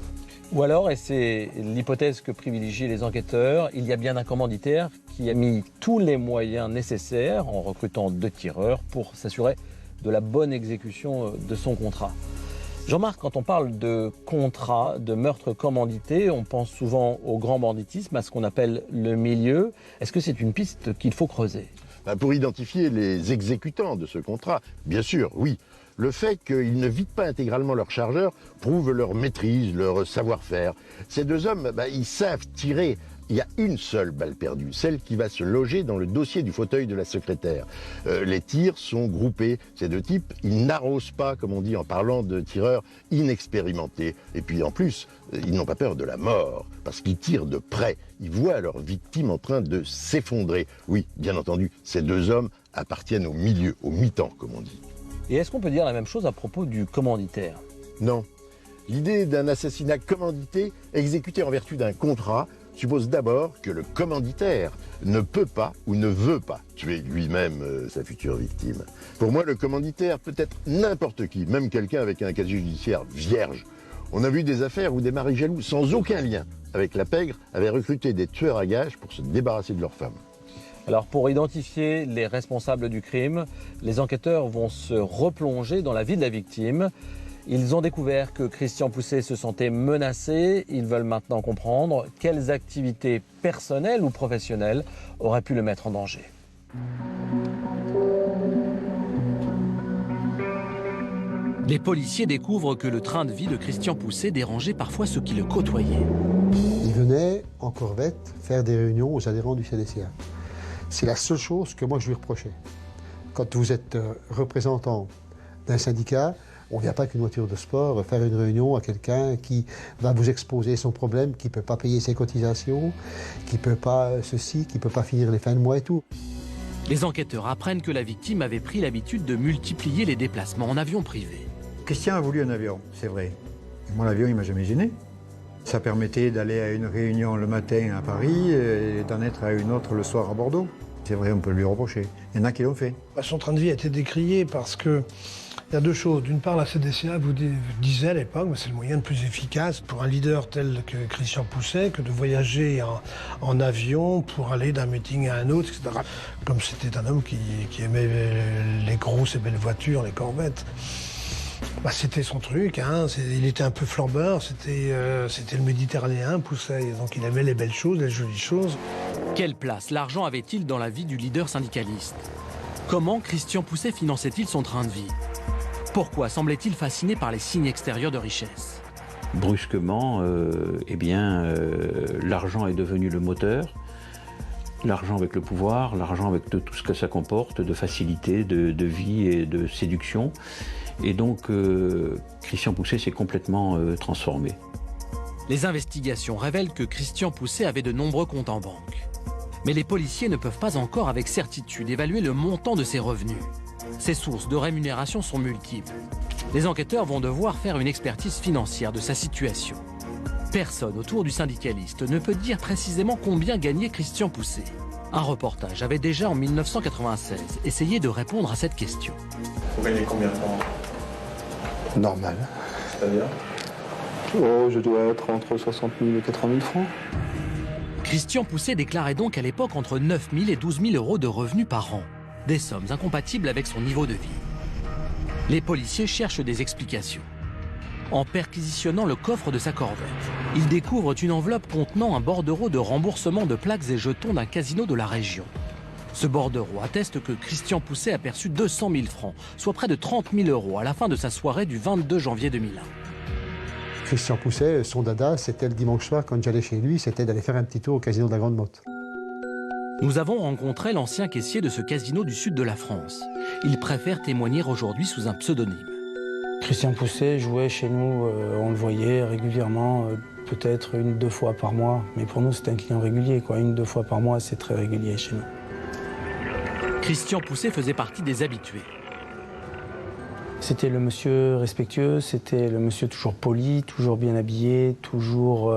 S1: Ou alors, et c'est l'hypothèse que privilégient les enquêteurs, il y a bien un commanditaire qui a mis tous les moyens nécessaires en recrutant deux tireurs pour s'assurer de la bonne exécution de son contrat. Jean-Marc, quand on parle de contrat, de meurtre commandité, on pense souvent au grand banditisme, à ce qu'on appelle le milieu. Est-ce que c'est une piste qu'il faut creuser ?
S12: Pour identifier les exécutants de ce contrat, bien sûr, oui. Le fait qu'ils ne vident pas intégralement leur chargeur prouve leur maîtrise, leur savoir-faire. Ces deux hommes, ils savent tirer. Il y a une seule balle perdue, celle qui va se loger dans le dossier du fauteuil de la secrétaire. Les tirs sont groupés. Ces deux types, ils n'arrosent pas, comme on dit en parlant de tireurs inexpérimentés. Et puis en plus, ils n'ont pas peur de la mort, parce qu'ils tirent de près. Ils voient leur victime en train de s'effondrer. Oui, bien entendu, ces deux hommes appartiennent au milieu, au mi-temps, comme on dit.
S1: Et est-ce qu'on peut dire la même chose à propos du commanditaire ?
S12: Non. L'idée d'un assassinat commandité, exécuté en vertu d'un contrat, suppose d'abord que le commanditaire ne peut pas ou ne veut pas tuer lui-même sa future victime. Pour moi, le commanditaire peut être n'importe qui, même quelqu'un avec un casier judiciaire vierge. On a vu des affaires où des maris jaloux, sans aucun lien avec la pègre, avaient recruté des tueurs à gages pour se débarrasser de leurs femmes.
S1: Alors pour identifier les responsables du crime, les enquêteurs vont se replonger dans la vie de la victime. Ils ont découvert que Christian Pousset se sentait menacé. Ils veulent maintenant comprendre quelles activités personnelles ou professionnelles auraient pu le mettre en danger. Les policiers découvrent que le train de vie de Christian Pousset dérangeait parfois ceux qui le côtoyaient.
S3: Il venait en corvette faire des réunions aux adhérents du CDCA. C'est la seule chose que moi je lui reprochais. Quand vous êtes représentant d'un syndicat, on ne vient pas avec une voiture de sport faire une réunion à quelqu'un qui va vous exposer son problème, qui ne peut pas payer ses cotisations, qui ne peut pas ceci, qui ne peut pas finir les fins de mois et tout.
S1: Les enquêteurs apprennent que la victime avait pris l'habitude de multiplier les déplacements en avion privé.
S14: Christian a voulu un avion, c'est vrai. Et moi, l'avion, il ne m'a jamais gêné. Ça permettait d'aller à une réunion le matin à Paris et d'en être à une autre le soir à Bordeaux. C'est vrai, on peut lui reprocher. Il y en a qui l'ont fait.
S4: Son train de vie a été décrié parce que il y a deux choses. D'une part, la CDCA vous disait à l'époque que c'est le moyen le plus efficace pour un leader tel que Christian Pousset que de voyager en avion pour aller d'un meeting à un autre, etc. Comme c'était un homme qui aimait les grosses et belles voitures, les corvettes. C'était son truc, hein. Il était un peu flambeur, c'était le Méditerranéen, Pousset, donc il aimait les belles choses, les jolies choses.
S1: Quelle place l'argent avait-il dans la vie du leader syndicaliste? Comment Christian Pousset finançait-il son train de vie? Pourquoi semblait-il fasciné par les signes extérieurs de richesse?
S6: Brusquement, l'argent est devenu le moteur. L'argent avec le pouvoir, l'argent avec tout ce que ça comporte, de facilité, de vie et de séduction. Et donc, Christian Pousset s'est complètement transformé.
S1: Les investigations révèlent que Christian Pousset avait de nombreux comptes en banque. Mais les policiers ne peuvent pas encore avec certitude évaluer le montant de ses revenus. Ses sources de rémunération sont multiples. Les enquêteurs vont devoir faire une expertise financière de sa situation. Personne autour du syndicaliste ne peut dire précisément combien gagnait Christian Pousset. Un reportage avait déjà en 1996 essayé de répondre à cette question.
S11: Vous gagnez combien par an?
S18: Normal.
S11: C'est-à-dire?
S18: Je dois être entre 60 000 et 80 000 francs.
S1: Christian Pousset déclarait donc à l'époque entre 9 000 et 12 000 euros de revenus par an. Des sommes incompatibles avec son niveau de vie. Les policiers cherchent des explications. En perquisitionnant le coffre de sa corvette, ils découvrent une enveloppe contenant un bordereau de remboursement de plaques et jetons d'un casino de la région. Ce bordereau atteste que Christian Pousset a perçu 200 000 francs, soit près de 30 000 euros à la fin de sa soirée du 22 janvier 2001.
S3: Christian Pousset, son dada, c'était le dimanche soir, quand j'allais chez lui, c'était d'aller faire un petit tour au casino de la Grande Motte.
S1: Nous avons rencontré l'ancien caissier de ce casino du sud de la France. Il préfère témoigner aujourd'hui sous un pseudonyme.
S7: Christian Pousset jouait chez nous, on le voyait régulièrement, peut-être 1-2 fois par mois. Mais pour nous, c'est un client régulier, quoi. 1-2 fois par mois, c'est très régulier chez nous.
S1: Christian Pousset faisait partie des habitués.
S7: C'était le monsieur respectueux, c'était le monsieur toujours poli, toujours bien habillé, toujours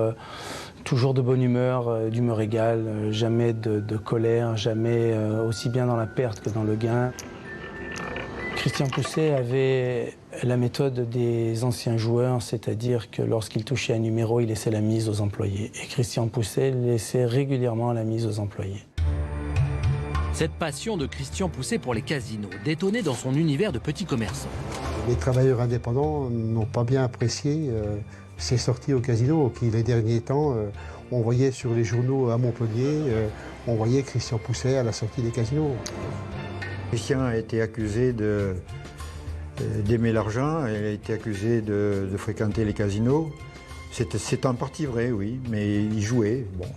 S7: de bonne humeur, d'humeur égale, jamais de colère, jamais aussi bien dans la perte que dans le gain. Christian Pousset avait la méthode des anciens joueurs, c'est-à-dire que lorsqu'il touchait un numéro, il laissait la mise aux employés. Et Christian Pousset laissait régulièrement la mise aux employés.
S1: Cette passion de Christian Pousset pour les casinos détonnait dans son univers de petits commerçants.
S3: Les travailleurs indépendants n'ont pas bien apprécié ces sorties au casino qui, les derniers temps, on voyait sur les journaux à Montpellier, on voyait Christian Pousset à la sortie des casinos.
S14: Christian a été accusé d'aimer l'argent, il a été accusé de fréquenter les casinos. C'est en partie vrai, oui, mais il jouait. Bon,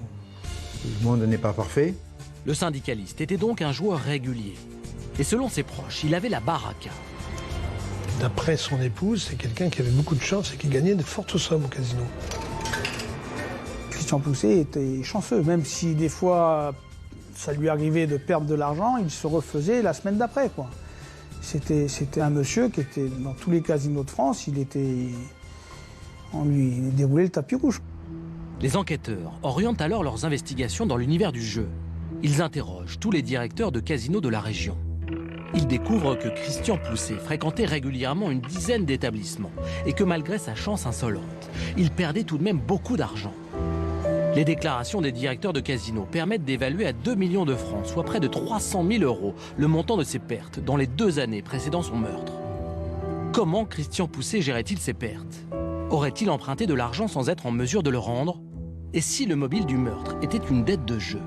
S14: le monde n'est pas parfait.
S1: Le syndicaliste était donc un joueur régulier. Et selon ses proches, il avait la baraka.
S4: D'après son épouse, c'est quelqu'un qui avait beaucoup de chance et qui gagnait de fortes sommes au casino.
S7: Christian Pousset était chanceux, même si des fois ça lui arrivait de perdre de l'argent, il se refaisait la semaine d'après, quoi. C'était un monsieur qui était dans tous les casinos de France, on lui déroulait le tapis rouge.
S1: Les enquêteurs orientent alors leurs investigations dans l'univers du jeu. Ils interrogent tous les directeurs de casinos de la région. Ils découvrent que Christian Pousset fréquentait régulièrement une dizaine d'établissements et que malgré sa chance insolente, il perdait tout de même beaucoup d'argent. Les déclarations des directeurs de casinos permettent d'évaluer à 2 millions de francs, soit près de 300 000 €, le montant de ses pertes dans les 2 années précédant son meurtre. Comment Christian Pousset gérait-il ses pertes? Aurait-il emprunté de l'argent sans être en mesure de le rendre? Et si le mobile du meurtre était une dette de jeu?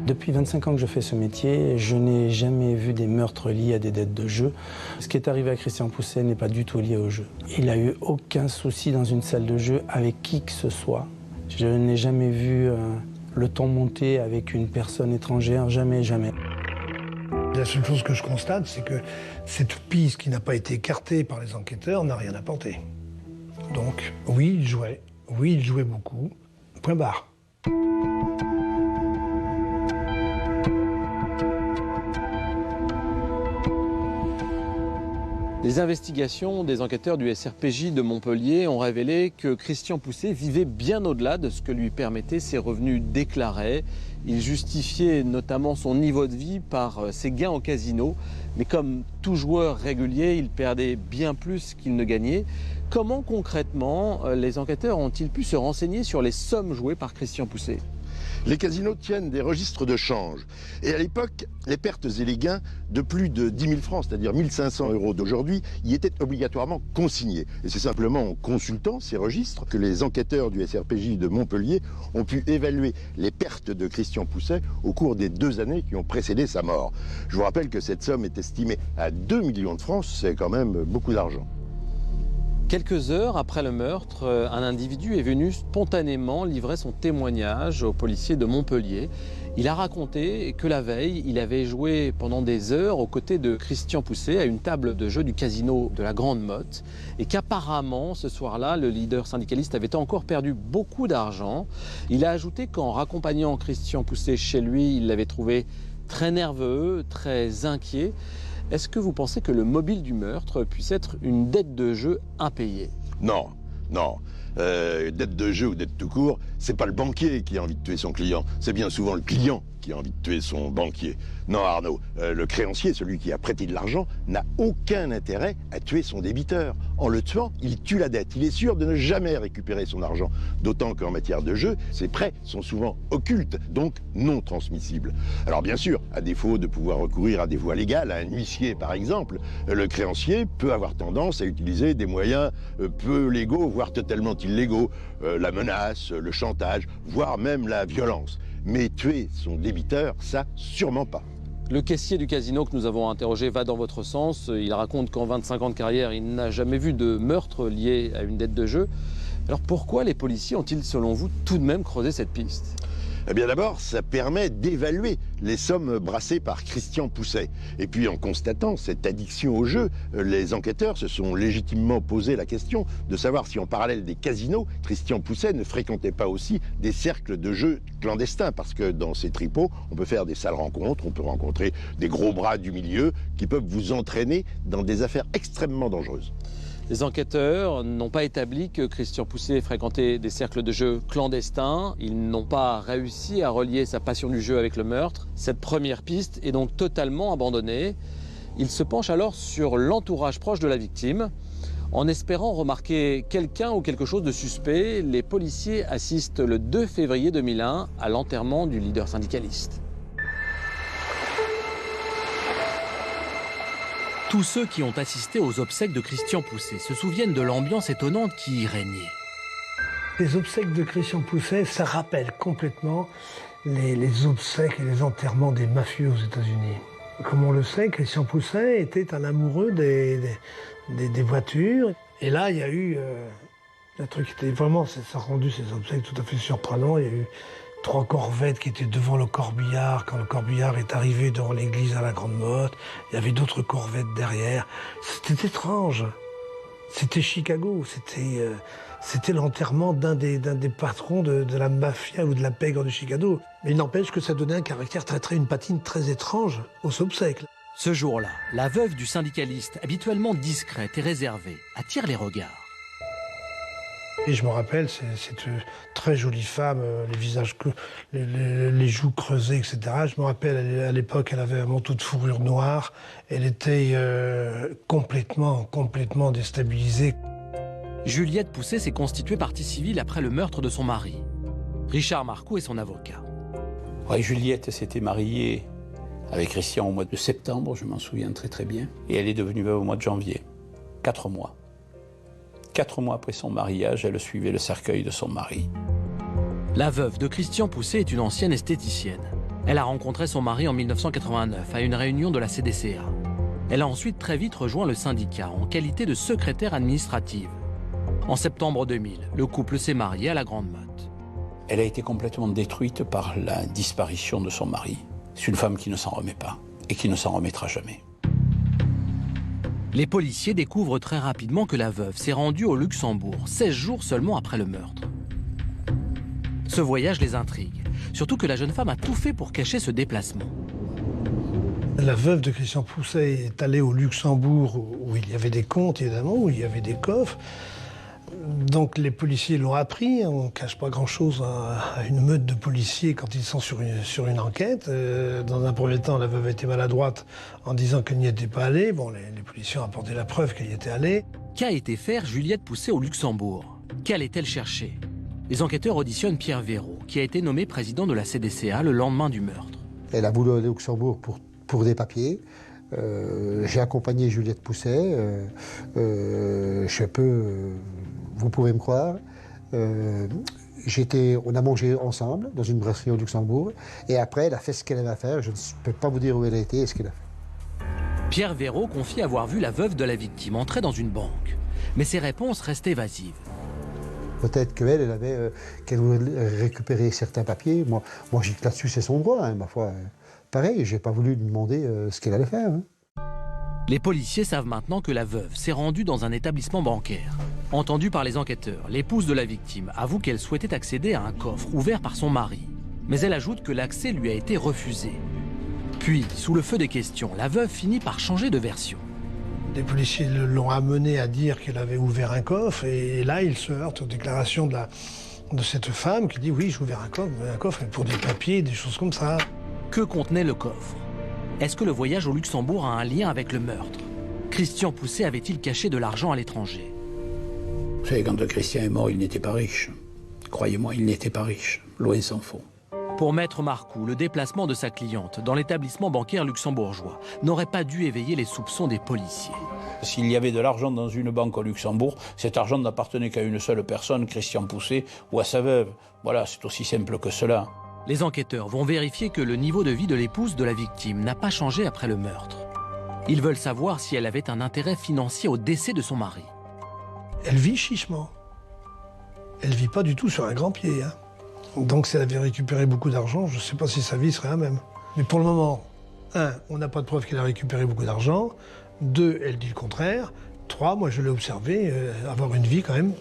S7: Depuis 25 ans que je fais ce métier, je n'ai jamais vu des meurtres liés à des dettes de jeu. Ce qui est arrivé à Christian Pousset n'est pas du tout lié au jeu. Il n'a eu aucun souci dans une salle de jeu avec qui que ce soit. Je n'ai jamais vu le ton monter avec une personne étrangère, jamais, jamais.
S4: La seule chose que je constate, c'est que cette piste qui n'a pas été écartée par les enquêteurs n'a rien apporté. Donc, oui, il jouait beaucoup, point barre.
S11: Les investigations des enquêteurs du SRPJ de Montpellier ont révélé que Christian Pousset vivait bien au-delà de ce que lui permettaient ses revenus déclarés. Il justifiait notamment son niveau de vie par ses gains au casino. Mais comme tout joueur régulier, il perdait bien plus qu'il ne gagnait. Comment concrètement les enquêteurs ont-ils pu se renseigner sur les sommes jouées par Christian Pousset ?
S12: Les casinos tiennent des registres de change. Et à l'époque, les pertes et les gains de plus de 10 000 francs, c'est-à-dire 1 500 € d'aujourd'hui, y étaient obligatoirement consignés. Et c'est simplement en consultant ces registres que les enquêteurs du SRPJ de Montpellier ont pu évaluer les pertes de Christian Pousset au cours des 2 années qui ont précédé sa mort. Je vous rappelle que cette somme est estimée à 2 millions de francs, c'est quand même beaucoup d'argent.
S11: Quelques heures après le meurtre, un individu est venu spontanément livrer son témoignage aux policiers de Montpellier. Il a raconté que la veille, il avait joué pendant des heures aux côtés de Christian Pousset à une table de jeu du casino de la Grande Motte et qu'apparemment, ce soir-là, le leader syndicaliste avait encore perdu beaucoup d'argent. Il a ajouté qu'en raccompagnant Christian Pousset chez lui, il l'avait trouvé très nerveux, très inquiet. Est-ce que vous pensez que le mobile du meurtre puisse être une dette de jeu impayée?
S12: Non, non. Dette de jeu ou dette tout court, c'est pas le banquier qui a envie de tuer son client, c'est bien souvent le client qui a envie de tuer son banquier. Non Arnaud, le créancier, celui qui a prêté de l'argent, n'a aucun intérêt à tuer son débiteur. En le tuant, il tue la dette, il est sûr de ne jamais récupérer son argent. D'autant qu'en matière de jeu, ces prêts sont souvent occultes, donc non transmissibles. Alors bien sûr, à défaut de pouvoir recourir à des voies légales, à un huissier par exemple, le créancier peut avoir tendance à utiliser des moyens peu légaux, voire totalement illégaux, la menace, le chantage, voire même la violence. Mais tuer son débiteur, ça, sûrement pas.
S11: Le caissier du casino que nous avons interrogé va dans votre sens. Il raconte qu'en 25 ans de carrière, il n'a jamais vu de meurtre lié à une dette de jeu. Alors pourquoi les policiers ont-ils, selon vous, tout de même creusé cette piste ?
S12: Eh bien d'abord, ça permet d'évaluer les sommes brassées par Christian Pousset. Et puis en constatant cette addiction au jeu, les enquêteurs se sont légitimement posé la question de savoir si en parallèle des casinos, Christian Pousset ne fréquentait pas aussi des cercles de jeux clandestins. Parce que dans ces tripots, on peut faire des sales rencontres, on peut rencontrer des gros bras du milieu qui peuvent vous entraîner dans des affaires extrêmement dangereuses.
S11: Les enquêteurs n'ont pas établi que Christian Pousset fréquentait des cercles de jeux clandestins. Ils n'ont pas réussi à relier sa passion du jeu avec le meurtre. Cette première piste est donc totalement abandonnée. Ils se penchent alors sur l'entourage proche de la victime. En espérant remarquer quelqu'un ou quelque chose de suspect, les policiers assistent le 2 février 2001 à l'enterrement du leader syndicaliste.
S1: Tous ceux qui ont assisté aux obsèques de Christian Pousset se souviennent de l'ambiance étonnante qui y régnait.
S4: Les obsèques de Christian Pousset, ça rappelle complètement les obsèques et les enterrements des mafieux aux États-Unis. Comme on le sait, Christian Pousset était un amoureux des voitures. Et là, il y a eu un truc qui était vraiment, ça a rendu ces obsèques tout à fait surprenants. Il y a eu 3 corvettes qui étaient devant le corbillard quand le corbillard est arrivé devant l'église à la Grande Motte. Il y avait d'autres corvettes derrière. C'était étrange. C'était Chicago. C'était l'enterrement d'un des patrons de la mafia ou de la pègre de Chicago. Mais il n'empêche que ça donnait un caractère une patine très étrange aux obsèques.
S1: Ce jour-là, la veuve du syndicaliste, habituellement discrète et réservée, attire les regards.
S4: Et je me rappelle, cette très jolie femme, les visages, les joues creusées, etc. Je me rappelle, à l'époque, elle avait un manteau de fourrure noire. Elle était complètement déstabilisée.
S1: Juliette Pousset s'est constituée partie civile après le meurtre de son mari. Richard Marcoux est son avocat.
S5: Ouais, Juliette s'était mariée avec Christian au mois de septembre, je m'en souviens très bien. Et elle est devenue veuve au mois de janvier. 4 mois. 4 mois après son mariage, elle suivait le cercueil de son mari.
S1: La veuve de Christian Pousset est une ancienne esthéticienne. Elle a rencontré son mari en 1989 à une réunion de la CDCA. Elle a ensuite très vite rejoint le syndicat en qualité de secrétaire administrative. En septembre 2000, le couple s'est marié à la Grande Motte.
S5: Elle a été complètement détruite par la disparition de son mari. C'est une femme qui ne s'en remet pas et qui ne s'en remettra jamais.
S1: Les policiers découvrent très rapidement que la veuve s'est rendue au Luxembourg, 16 jours seulement après le meurtre. Ce voyage les intrigue, surtout que la jeune femme a tout fait pour cacher ce déplacement.
S4: La veuve de Christian Pousset est allée au Luxembourg où il y avait des comptes, évidemment, où il y avait des coffres. Donc les policiers l'ont appris, on ne cache pas grand-chose à une meute de policiers quand ils sont sur une enquête. Dans un premier temps, la veuve était maladroite en disant qu'elle n'y était pas allée. Bon, les policiers ont apporté la preuve qu'elle y était allée.
S1: Qu'a été faire Juliette Pousset au Luxembourg? Qu'allait-elle chercher? Les enquêteurs auditionnent Pierre Véraud, qui a été nommé président de la CDCA le lendemain du meurtre.
S3: Elle a voulu aller au Luxembourg pour des papiers. J'ai accompagné Juliette Pousset. Vous pouvez me croire. On a mangé ensemble dans une brasserie au Luxembourg. Et après, elle a fait ce qu'elle avait à faire. Je ne peux pas vous dire où elle a été et ce qu'elle a fait.
S1: Pierre Véraud confie avoir vu la veuve de la victime entrer dans une banque. Mais ses réponses restent évasives.
S3: Peut-être qu'elle voulait récupérer certains papiers. Moi j'ai que là-dessus, c'est son droit. Hein, ma foi. Pareil, je n'ai pas voulu lui demander ce qu'elle allait faire. Hein.
S1: Les policiers savent maintenant que la veuve s'est rendue dans un établissement bancaire. Entendue par les enquêteurs, l'épouse de la victime avoue qu'elle souhaitait accéder à un coffre ouvert par son mari. Mais elle ajoute que l'accès lui a été refusé. Puis, sous le feu des questions, la veuve finit par changer de version.
S4: Les policiers l'ont amenée à dire qu'elle avait ouvert un coffre et là, il se heurte aux déclarations de cette femme qui dit « oui, j'ai ouvert un coffre pour des papiers, des choses comme ça ».
S1: Que contenait le coffre? Est-ce que le voyage au Luxembourg a un lien avec le meurtre? Christian Pousset avait-il caché de l'argent à l'étranger?
S5: Vous savez, quand Christian est mort, il n'était pas riche. Croyez-moi, il n'était pas riche, loin s'en faut.
S1: Pour Maître Marcoux, le déplacement de sa cliente dans l'établissement bancaire luxembourgeois n'aurait pas dû éveiller les soupçons des policiers.
S5: S'il y avait de l'argent dans une banque au Luxembourg, cet argent n'appartenait qu'à une seule personne, Christian Pousset, ou à sa veuve. Voilà, c'est aussi simple que cela.
S1: Les enquêteurs vont vérifier que le niveau de vie de l'épouse de la victime n'a pas changé après le meurtre. Ils veulent savoir si elle avait un intérêt financier au décès de son mari.
S4: Elle vit chichement. Elle vit pas du tout sur un grand pied. Hein. Donc si elle avait récupéré beaucoup d'argent, je ne sais pas si sa vie serait la même. Mais pour le moment, 1, on n'a pas de preuve qu'elle a récupéré beaucoup d'argent. 2, elle dit le contraire. 3, moi je l'ai observé avoir une vie quand même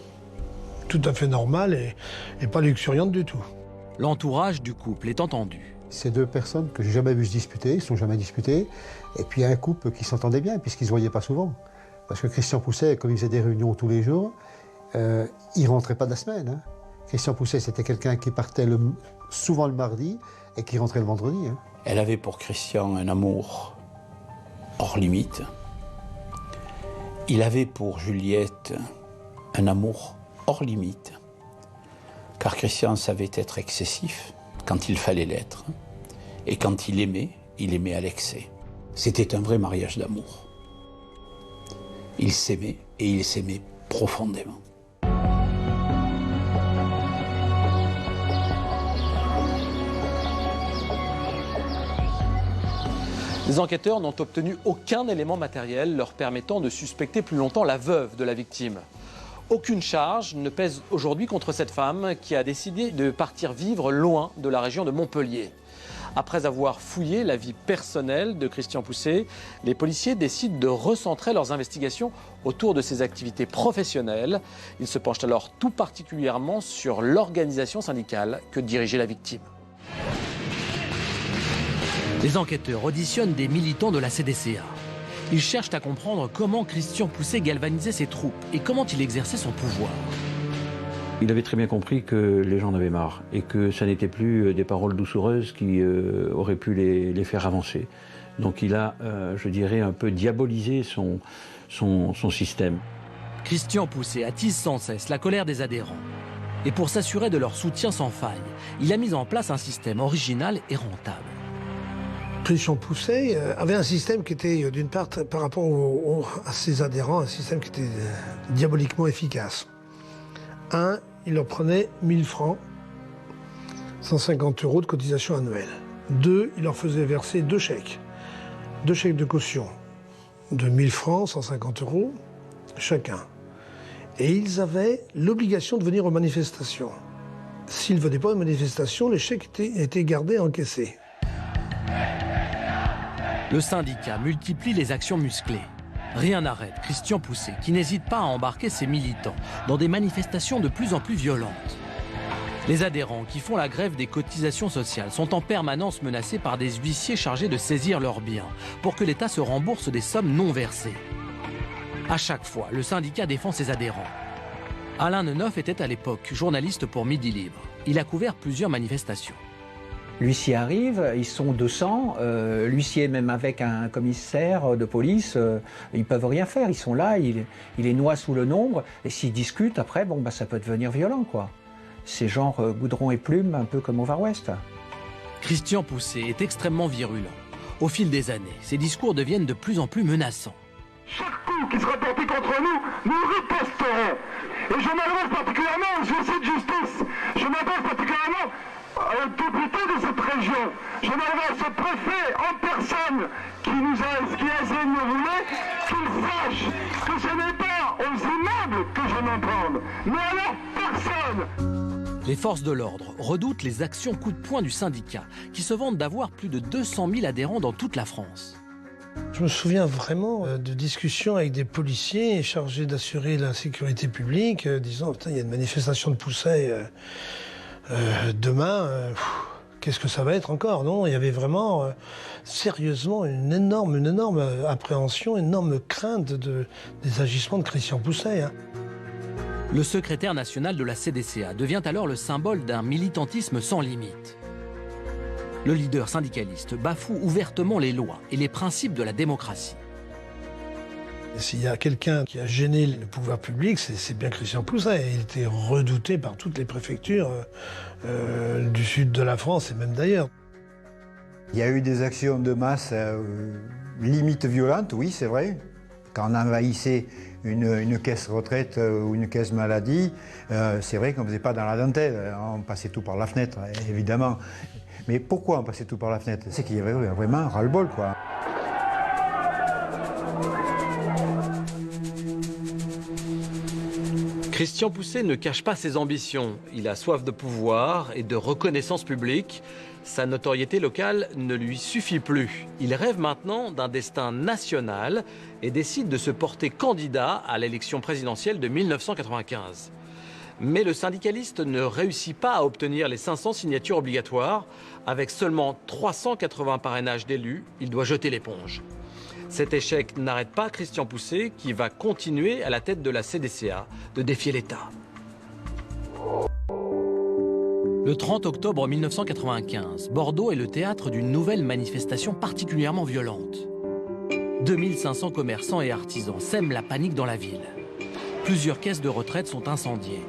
S4: tout à fait normale et pas luxuriante du tout.
S1: L'entourage du couple est entendu.
S3: Ces 2 personnes que j'ai jamais vues se disputer, ils ne sont jamais disputés. Et puis un couple qui s'entendait bien, puisqu'ils ne se voyaient pas souvent. Parce que Christian Pousset, comme il faisait des réunions tous les jours, il ne rentrait pas de la semaine. Hein. Christian Pousset, c'était quelqu'un qui partait souvent le mardi et qui rentrait le vendredi. Hein.
S5: Elle avait pour Christian un amour hors limite. Il avait pour Juliette un amour hors limite. Car Christian savait être excessif quand il fallait l'être. Et quand il aimait à l'excès. C'était un vrai mariage d'amour. Ils s'aimaient et ils s'aimaient profondément.
S11: Les enquêteurs n'ont obtenu aucun élément matériel leur permettant de suspecter plus longtemps la veuve de la victime. Aucune charge ne pèse aujourd'hui contre cette femme qui a décidé de partir vivre loin de la région de Montpellier. Après avoir fouillé la vie personnelle de Christian Pousset, les policiers décident de recentrer leurs investigations autour de ses activités professionnelles. Ils se penchent alors tout particulièrement sur l'organisation syndicale que dirigeait la victime.
S1: Les enquêteurs auditionnent des militants de la CDCA. Ils cherchent à comprendre comment Christian Pousset galvanisait ses troupes et comment il exerçait son pouvoir.
S6: Il avait très bien compris que les gens en avaient marre et que ça n'était plus des paroles doucereuses qui auraient pu les faire avancer. Donc il a, je dirais, un peu diabolisé son système.
S1: Christian Pousset attise sans cesse la colère des adhérents. Et pour s'assurer de leur soutien sans faille, il a mis en place un système original et rentable.
S4: Christian Pousset avait un système qui était, d'une part, par rapport à ses adhérents, un système qui était diaboliquement efficace. 1, il leur prenait 1000 francs, 150 € de cotisation annuelle. 2, il leur faisait verser 2 chèques. 2 chèques de caution de 1000 francs, 150 € chacun. Et ils avaient l'obligation de venir aux manifestations. S'ils ne venaient pas aux manifestations, les chèques étaient gardés, encaissés.
S1: Le syndicat multiplie les actions musclées. Rien n'arrête Christian Pousset, qui n'hésite pas à embarquer ses militants dans des manifestations de plus en plus violentes. Les adhérents qui font la grève des cotisations sociales sont en permanence menacés par des huissiers chargés de saisir leurs biens pour que l'État se rembourse des sommes non versées. À chaque fois, le syndicat défend ses adhérents. Alain Neneuf était à l'époque journaliste pour Midi Libre. Il a couvert plusieurs manifestations.
S19: L'huissier arrive, ils sont 200, l'huissier même avec un commissaire de police, ils peuvent rien faire, ils sont là, il les noie sous le nombre, et s'ils discutent après, bon, bah, ça peut devenir violent, quoi. C'est genre goudron et plume, un peu comme au Far West.
S1: Christian Pousset est extrêmement virulent. Au fil des années, ses discours deviennent de plus en plus menaçants.
S15: Chaque coup qui sera porté contre nous, nous riposterons. Et je m'adresse particulièrement aux huissiers de justice, je m'adresse particulièrement aux députés de cette région. Je m'adresse au préfet en personne qui a essayé de nous rouler, qu'il sache que ce n'est pas aux immeubles que je m'en prends, mais à leur personne.
S1: Les forces de l'ordre redoutent les actions coup de poing du syndicat, qui se vantent d'avoir plus de 200 000 adhérents dans toute la France.
S4: Je me souviens vraiment de discussions avec des policiers chargés d'assurer la sécurité publique, disant « il y a une manifestation de Pousset demain, qu'est-ce que ça va être encore ?» Non, il y avait vraiment, sérieusement, une énorme appréhension, une énorme crainte des agissements de Christian Pousset. Hein.
S1: Le secrétaire national de la CDCA devient alors le symbole d'un militantisme sans limite. Le leader syndicaliste bafoue ouvertement les lois et les principes de la démocratie.
S4: S'il y a quelqu'un qui a gêné le pouvoir public, c'est bien Christian Pousset. Il était redouté par toutes les préfectures du sud de la France et même d'ailleurs.
S14: Il y a eu des actions de masse limite violentes, oui, c'est vrai. Quand on envahissait une caisse retraite ou une caisse maladie, c'est vrai qu'on ne faisait pas dans la dentelle. On passait tout par la fenêtre, évidemment. Mais pourquoi on passait tout par la fenêtre? C'est qu'il y avait vraiment ras-le-bol, quoi.
S1: Christian Pousset ne cache pas ses ambitions. Il a soif de pouvoir et de reconnaissance publique. Sa notoriété locale ne lui suffit plus. Il rêve maintenant d'un destin national et décide de se porter candidat à l'élection présidentielle de 1995. Mais le syndicaliste ne réussit pas à obtenir les 500 signatures obligatoires. Avec seulement 380 parrainages d'élus, il doit jeter l'éponge. Cet échec n'arrête pas Christian Pousset, qui va continuer à la tête de la CDCA de défier l'État. Le 30 octobre 1995, Bordeaux est le théâtre d'une nouvelle manifestation particulièrement violente. 2500 commerçants et artisans sèment la panique dans la ville. Plusieurs caisses de retraite sont incendiées.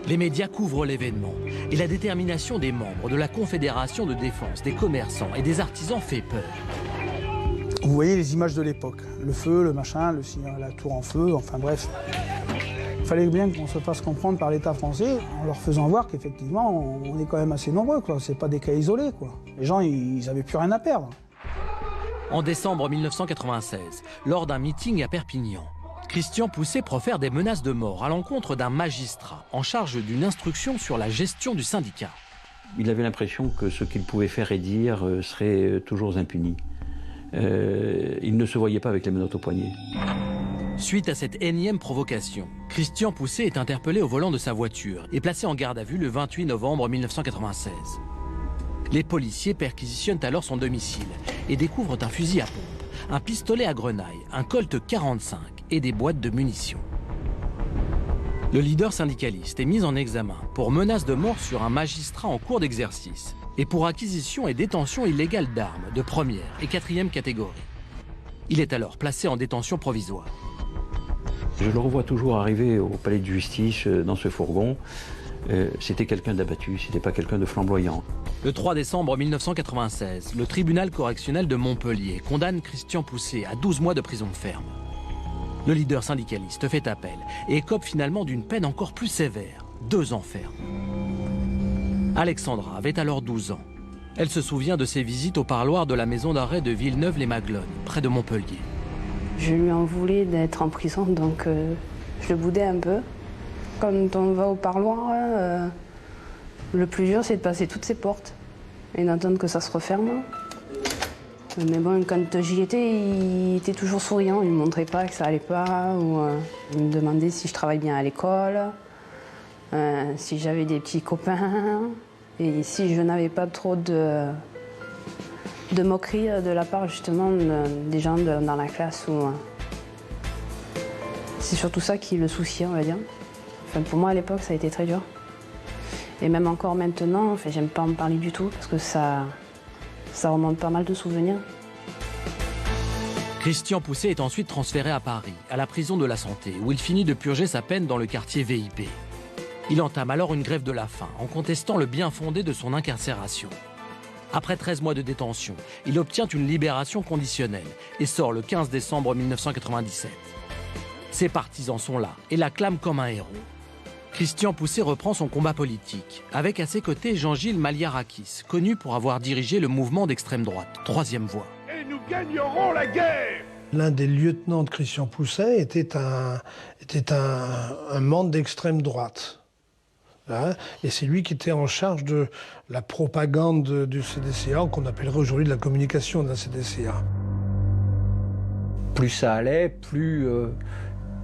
S1: Les médias couvrent l'événement et la détermination des membres de la Confédération de défense des commerçants et des artisans fait peur.
S7: Vous voyez les images de l'époque, le feu, le machin, la tour en feu, enfin bref. Il fallait bien qu'on se fasse comprendre par l'État français en leur faisant voir qu'effectivement on est quand même assez nombreux, quoi. C'est pas des cas isolés, quoi. Les gens, ils avaient plus rien à perdre.
S1: En décembre 1996, lors d'un meeting à Perpignan, Christian Pousset profère des menaces de mort à l'encontre d'un magistrat en charge d'une instruction sur la gestion du syndicat.
S6: Il avait l'impression que ce qu'il pouvait faire et dire serait toujours impuni. Il ne se voyait pas avec les menottes au poignet.
S1: Suite à cette énième provocation, Christian Pousset est interpellé au volant de sa voiture et placé en garde à vue le 28 novembre 1996. Les policiers perquisitionnent alors son domicile et découvrent un fusil à pompe, un pistolet à grenaille, un Colt 45 et des boîtes de munitions. Le leader syndicaliste est mis en examen pour menace de mort sur un magistrat en cours d'exercice et pour acquisition et détention illégale d'armes de première et quatrième catégorie. Il est alors placé en détention provisoire.
S6: Je le revois toujours arriver au palais de justice dans ce fourgon. C'était quelqu'un d'abattu, c'était pas quelqu'un de flamboyant.
S1: Le 3 décembre 1996, le tribunal correctionnel de Montpellier condamne Christian Pousset à 12 mois de prison ferme. Le leader syndicaliste fait appel et écope finalement d'une peine encore plus sévère, 2 ans ferme. Alexandra avait alors 12 ans. Elle se souvient de ses visites au parloir de la maison d'arrêt de Villeneuve-les-Maglones, près de Montpellier.
S10: Je lui en voulais d'être en prison, donc je le boudais un peu. Quand on va au parloir, le plus dur, c'est de passer toutes ces portes et d'attendre que ça se referme. Mais bon, quand j'y étais, il était toujours souriant. Il ne me montrait pas que ça allait pas. Ou, il me demandait si je travaillais bien à l'école, si j'avais des petits copains. Et si je n'avais pas trop de moqueries de la part justement des gens dans la classe. C'est surtout ça qui le souciait, on va dire. Enfin, pour moi, à l'époque, ça a été très dur. Et même encore maintenant, enfin, j'aime pas en parler du tout parce que ça remonte pas mal de souvenirs.
S1: Christian Pousset est ensuite transféré à Paris, à la prison de la Santé, où il finit de purger sa peine dans le quartier VIP. Il entame alors une grève de la faim, en contestant le bien fondé de son incarcération. Après 13 mois de détention, il obtient une libération conditionnelle et sort le 15 décembre 1997. Ses partisans sont là et l'acclament comme un héros. Christian Pousset reprend son combat politique, avec à ses côtés Jean-Gilles Maliarakis, connu pour avoir dirigé le mouvement d'extrême droite, Troisième Voie.
S15: Et nous gagnerons la guerre!
S4: L'un des lieutenants de Christian Pousset était un membre d'extrême droite. Hein, et c'est lui qui était en charge de la propagande du CDCA, qu'on appellerait aujourd'hui de la communication de la CDCA.
S19: Plus ça allait, plus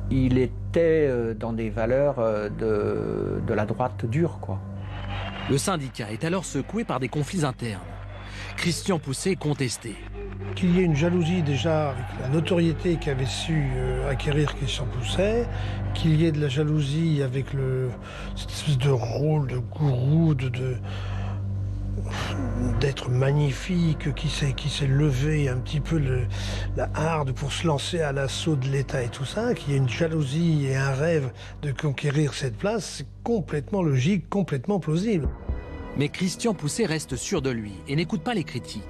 S19: il était dans des valeurs de la droite dure, quoi.
S1: Le syndicat est alors secoué par des conflits internes. Christian Pousset est contesté.
S4: Qu'il y ait une jalousie déjà avec la notoriété qu'avait su acquérir Christian Pousset, qu'il y ait de la jalousie avec cette espèce de rôle de gourou, d'être magnifique, qui s'est levé un petit peu la harde pour se lancer à l'assaut de l'État et tout ça, qu'il y ait une jalousie et un rêve de conquérir cette place, c'est complètement logique, complètement plausible.
S1: Mais Christian Pousset reste sûr de lui et n'écoute pas les critiques.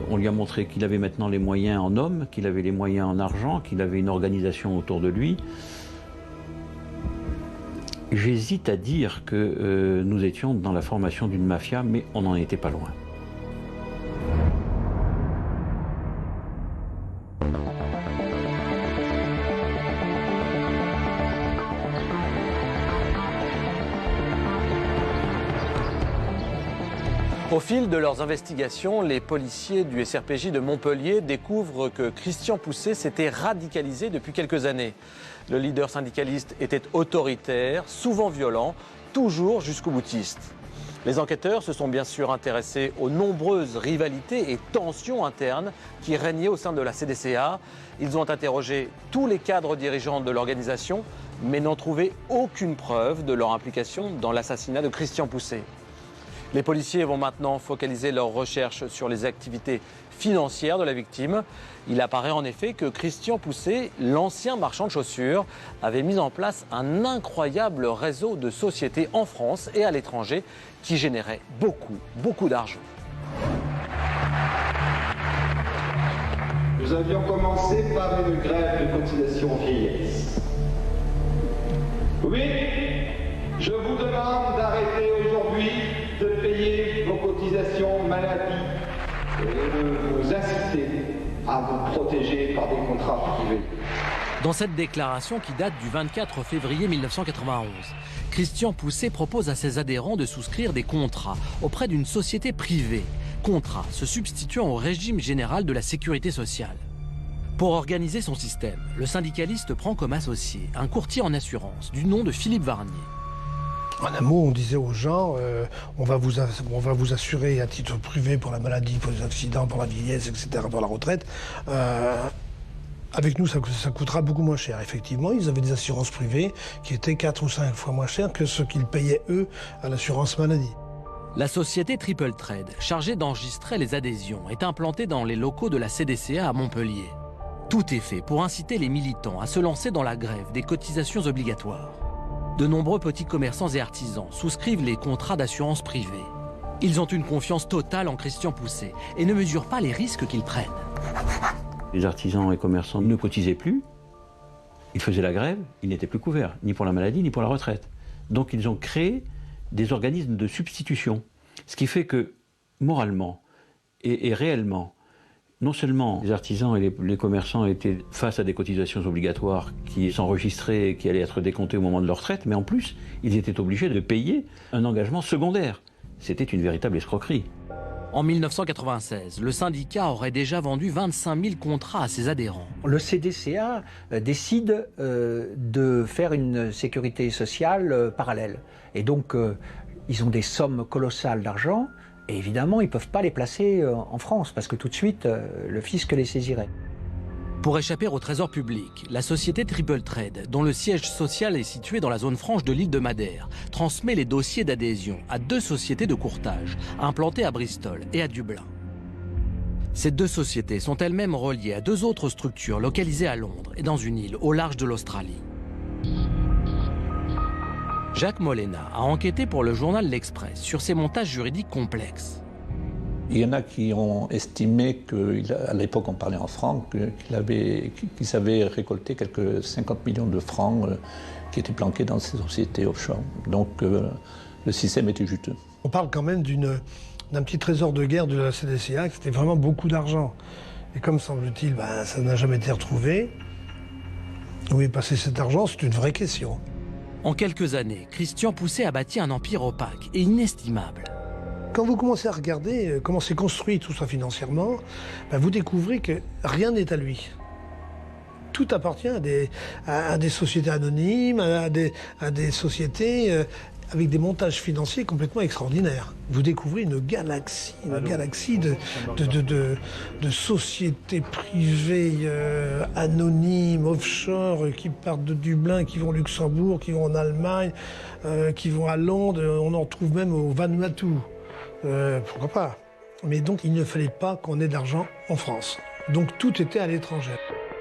S6: On lui a montré qu'il avait maintenant les moyens en hommes, qu'il avait les moyens en argent, qu'il avait une organisation autour de lui. J'hésite à dire que nous étions dans la formation d'une mafia, mais on n'en était pas loin.
S9: Au fil de leurs investigations, les policiers du SRPJ de Montpellier découvrent que Christian Pousset s'était radicalisé depuis quelques années. Le leader syndicaliste était autoritaire, souvent violent, toujours jusqu'au boutiste. Les enquêteurs se sont bien sûr intéressés aux nombreuses rivalités et tensions internes qui régnaient au sein de la CDCA. Ils ont interrogé tous les cadres dirigeants de l'organisation, mais n'ont trouvé aucune preuve de leur implication dans l'assassinat de Christian Pousset. Les policiers vont maintenant focaliser leurs recherches sur les activités financières de la victime. Il apparaît en effet que Christian Pousset, l'ancien marchand de chaussures, avait mis en place un incroyable réseau de sociétés en France et à l'étranger qui générait beaucoup d'argent.
S20: Nous avions commencé par une grève de cotisation vieillesse. Oui, je vous demande d'arrêter aujourd'hui de payer vos cotisations maladie et de vous inciter à vous protéger par des contrats privés.
S1: Dans cette déclaration qui date du 24 février 1991, Christian Pousset propose à ses adhérents de souscrire des contrats auprès d'une société privée, contrats se substituant au régime général de la sécurité sociale. Pour organiser son système, le syndicaliste prend comme associé un courtier en assurance du nom de Philippe Varnier.
S4: En un mot, on disait aux gens, on va vous assurer à titre privé pour la maladie, pour les accidents, pour la vieillesse, etc., pour la retraite. Avec nous, ça coûtera beaucoup moins cher. Effectivement, ils avaient des assurances privées qui étaient 4 ou 5 fois moins chères que ce qu'ils payaient, eux, à l'assurance maladie.
S1: La société Triple Trade, chargée d'enregistrer les adhésions, est implantée dans les locaux de la CDCA à Montpellier. Tout est fait pour inciter les militants à se lancer dans la grève des cotisations obligatoires. De nombreux petits commerçants et artisans souscrivent les contrats d'assurance privée. Ils ont une confiance totale en Christian Pousset et ne mesurent pas les risques qu'ils prennent.
S6: Les artisans et commerçants ne cotisaient plus, ils faisaient la grève, ils n'étaient plus couverts, ni pour la maladie, ni pour la retraite. Donc ils ont créé des organismes de substitution. Ce qui fait que, moralement et réellement, non seulement les artisans et les commerçants étaient face à des cotisations obligatoires qui s'enregistraient et qui allaient être décomptées au moment de leur retraite, mais en plus, ils étaient obligés de payer un engagement secondaire. C'était une véritable escroquerie.
S1: En 1996, le syndicat aurait déjà vendu 25 000 contrats à ses adhérents.
S19: Le CDCA décide de faire une sécurité sociale parallèle. Et donc, ils ont des sommes colossales d'argent. Et évidemment, ils ne peuvent pas les placer en France, parce que tout de suite, le fisc les saisirait.
S1: Pour échapper au trésor public, la société Triple Trade, dont le siège social est situé dans la zone franche de l'île de Madère, transmet les dossiers d'adhésion à 2 sociétés de courtage, implantées à Bristol et à Dublin. Ces 2 sociétés sont elles-mêmes reliées à 2 autres structures localisées à Londres et dans une île au large de l'Australie. Jacques Molena a enquêté pour le journal L'Express sur ces montages juridiques complexes.
S5: Il y en a qui ont estimé qu'à l'époque on parlait en francs, qu'il savait récolter quelques 50 millions de francs qui étaient planqués dans ces sociétés offshore. Donc le système était juteux.
S4: On parle quand même d'un petit trésor de guerre de la CDCA, qui c'était vraiment beaucoup d'argent. Et comme semble-t-il, ça n'a jamais été retrouvé. Où est passé cet argent, c'est une vraie question.
S1: En quelques années, Christian Pousset a bâti un empire opaque et inestimable.
S4: Quand vous commencez à regarder comment c'est construit tout ça financièrement, vous découvrez que rien n'est à lui. Tout appartient à des sociétés anonymes, à des sociétés avec des montages financiers complètement extraordinaires. Vous découvrez une galaxie de sociétés privées anonymes, offshore, qui partent de Dublin, qui vont au Luxembourg, qui vont en Allemagne, qui vont à Londres. On en trouve même au Vanuatu. Pourquoi pas? Mais donc il ne fallait pas qu'on ait de l'argent en France. Donc tout était à l'étranger.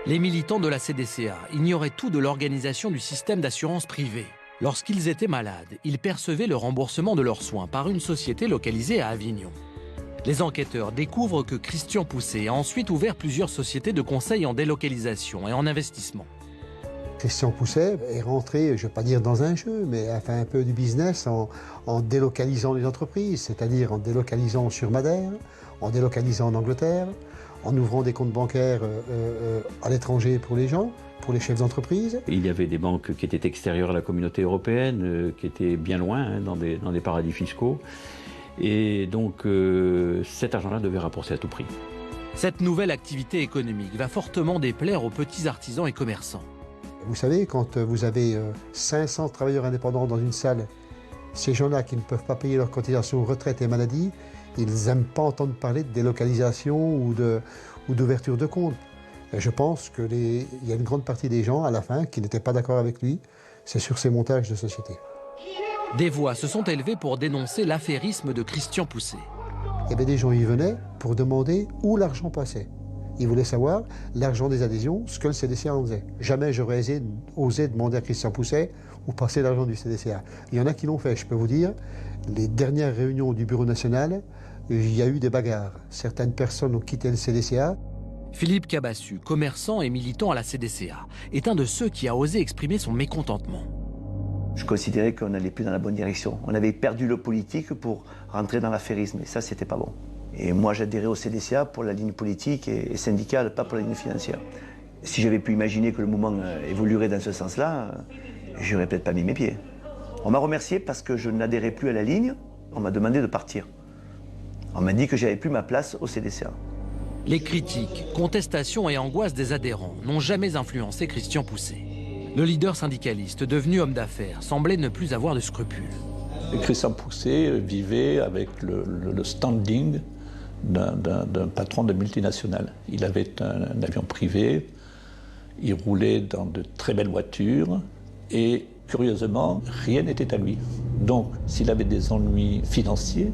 S1: Les militants de la CDCA ignoraient tout de l'organisation du système d'assurance privée. Lorsqu'ils étaient malades, ils percevaient le remboursement de leurs soins par une société localisée à Avignon. Les enquêteurs découvrent que Christian Pousset a ensuite ouvert plusieurs sociétés de conseil en délocalisation et en investissement.
S3: Christian Pousset est rentré, je ne vais pas dire dans un jeu, mais a fait un peu du business en délocalisant les entreprises, c'est-à-dire en délocalisant sur Madère, en délocalisant en Angleterre, en ouvrant des comptes bancaires à l'étranger pour les gens, pour les chefs d'entreprise.
S6: Il y avait des banques qui étaient extérieures à la communauté européenne, qui étaient bien loin, dans des paradis fiscaux. Et donc cet argent-là devait rapporter à tout prix.
S1: Cette nouvelle activité économique va fortement déplaire aux petits artisans et commerçants.
S3: Vous savez, quand vous avez 500 travailleurs indépendants dans une salle, ces gens-là qui ne peuvent pas payer leurs cotisations retraite et maladie, ils n'aiment pas entendre parler de délocalisation ou d'ouverture de compte. Et je pense qu'il y a une grande partie des gens, à la fin, qui n'étaient pas d'accord avec lui. C'est sur ces montages de société.
S1: Des voix se sont élevées pour dénoncer l'affairisme de Christian Pousset.
S3: Il y avait des gens qui venaient pour demander où l'argent passait. Ils voulaient savoir l'argent des adhésions, ce que le CDCA en faisait. Jamais j'aurais osé demander à Christian Pousset où passait l'argent du CDCA. Il y en a qui l'ont fait, je peux vous dire. Les dernières réunions du Bureau national, il y a eu des bagarres. Certaines personnes ont quitté le CDCA.
S1: Philippe Cabassu, commerçant et militant à la CDCA, est un de ceux qui a osé exprimer son mécontentement.
S21: Je considérais qu'on n'allait plus dans la bonne direction. On avait perdu le politique pour rentrer dans l'affairisme, et ça, c'était pas bon. Et moi, j'adhérais au CDCA pour la ligne politique et syndicale, pas pour la ligne financière. Si j'avais pu imaginer que le mouvement évoluerait dans ce sens-là, j'aurais peut-être pas mis mes pieds. On m'a remercié parce que je n'adhérais plus à la ligne, on m'a demandé de partir. On m'a dit que j'avais plus ma place au CDCA.
S1: Les critiques, contestations et angoisses des adhérents n'ont jamais influencé Christian Pousset. Le leader syndicaliste, devenu homme d'affaires, semblait ne plus avoir de scrupules.
S5: Christian Pousset vivait avec le standing d'un patron de multinationale. Il avait un avion privé, il roulait dans de très belles voitures et curieusement, rien n'était à lui. Donc, s'il avait des ennuis financiers,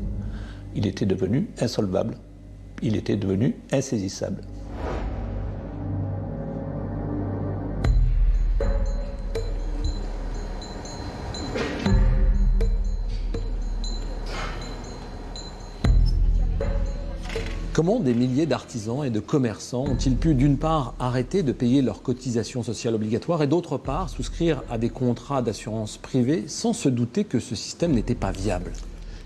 S5: il était devenu insolvable. Il était devenu insaisissable.
S11: Comment des milliers d'artisans et de commerçants ont-ils pu d'une part arrêter de payer leurs cotisations sociales obligatoires et d'autre part souscrire à des contrats d'assurance privée sans se douter que ce système n'était pas viable ?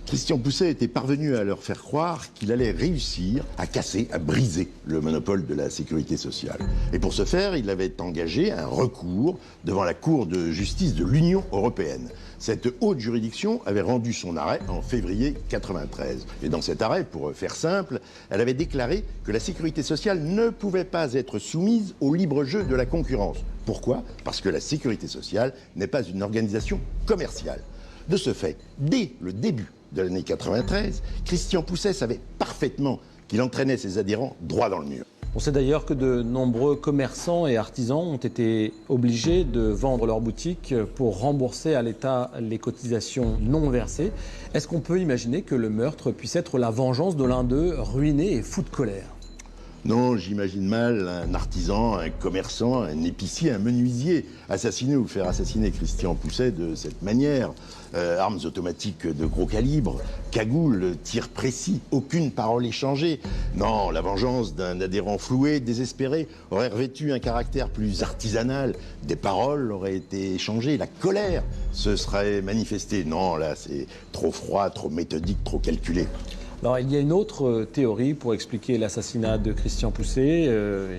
S12: Christian Pousset était parvenu à leur faire croire qu'il allait réussir à casser, à briser le monopole de la sécurité sociale. Et pour ce faire, il avait engagé un recours devant la Cour de justice de l'Union européenne. Cette haute juridiction avait rendu son arrêt en février 1993. Et dans cet arrêt, pour faire simple, elle avait déclaré que la sécurité sociale ne pouvait pas être soumise au libre jeu de la concurrence. Pourquoi ? Parce que la sécurité sociale n'est pas une organisation commerciale. De ce fait, dès le début de l'année 93, Christian Pousset savait parfaitement qu'il entraînait ses adhérents droit dans le mur.
S11: On sait d'ailleurs que de nombreux commerçants et artisans ont été obligés de vendre leurs boutiques pour rembourser à l'État les cotisations non versées. Est-ce qu'on peut imaginer que le meurtre puisse être la vengeance de l'un d'eux, ruiné et fou de colère ?
S12: Non, j'imagine mal un artisan, un commerçant, un épicier, un menuisier assassiner ou faire assassiner Christian Pousset de cette manière. Armes automatiques de gros calibre, cagoule, tir précis, aucune parole échangée. Non, la vengeance d'un adhérent floué, désespéré, aurait revêtu un caractère plus artisanal. Des paroles auraient été échangées, la colère se serait manifestée. Non, là, c'est trop froid, trop méthodique, trop calculé.
S11: Alors, il y a une autre théorie pour expliquer l'assassinat de Christian Pousset.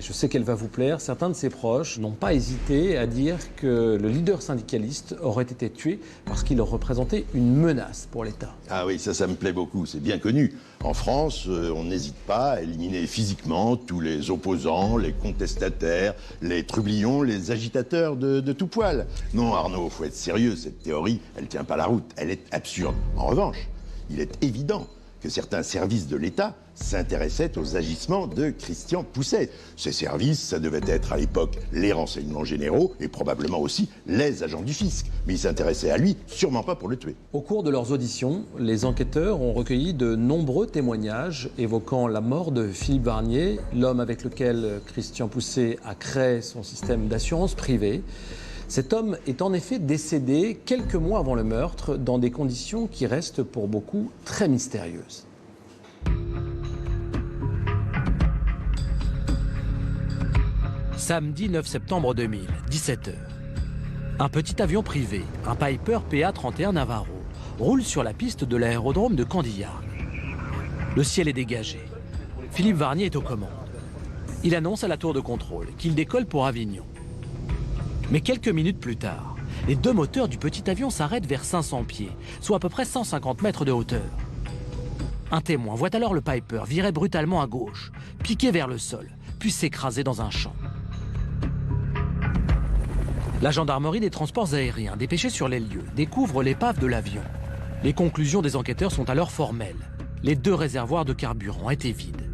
S11: Je sais qu'elle va vous plaire. Certains de ses proches n'ont pas hésité à dire que le leader syndicaliste aurait été tué parce qu'il représentait une menace pour l'État.
S12: Ah oui, ça me plaît beaucoup, c'est bien connu. En France, on n'hésite pas à éliminer physiquement tous les opposants, les contestataires, les trublions, les agitateurs de tout poil. Non, Arnaud, faut être sérieux, cette théorie, elle tient pas la route, elle est absurde. En revanche, il est évident que certains services de l'État s'intéressaient aux agissements de Christian Pousset. Ces services, ça devait être à l'époque les renseignements généraux et probablement aussi les agents du fisc. Mais ils s'intéressaient à lui, sûrement pas pour le tuer.
S11: Au cours de leurs auditions, les enquêteurs ont recueilli de nombreux témoignages évoquant la mort de Philippe Varnier, l'homme avec lequel Christian Pousset a créé son système d'assurance privée. Cet homme est en effet décédé quelques mois avant le meurtre dans des conditions qui restent pour beaucoup très mystérieuses.
S1: Samedi 9 septembre 2000, 17h. Un petit avion privé, un Piper PA-31 Navarro, roule sur la piste de l'aérodrome de Candillac. Le ciel est dégagé. Philippe Varnier est aux commandes. Il annonce à la tour de contrôle qu'il décolle pour Avignon. Mais quelques minutes plus tard, les deux moteurs du petit avion s'arrêtent vers 500 pieds, soit à peu près 150 mètres de hauteur. Un témoin voit alors le Piper virer brutalement à gauche, piquer vers le sol, puis s'écraser dans un champ. La gendarmerie des transports aériens, dépêchée sur les lieux, découvre l'épave de l'avion. Les conclusions des enquêteurs sont alors formelles. Les 2 réservoirs de carburant étaient vides.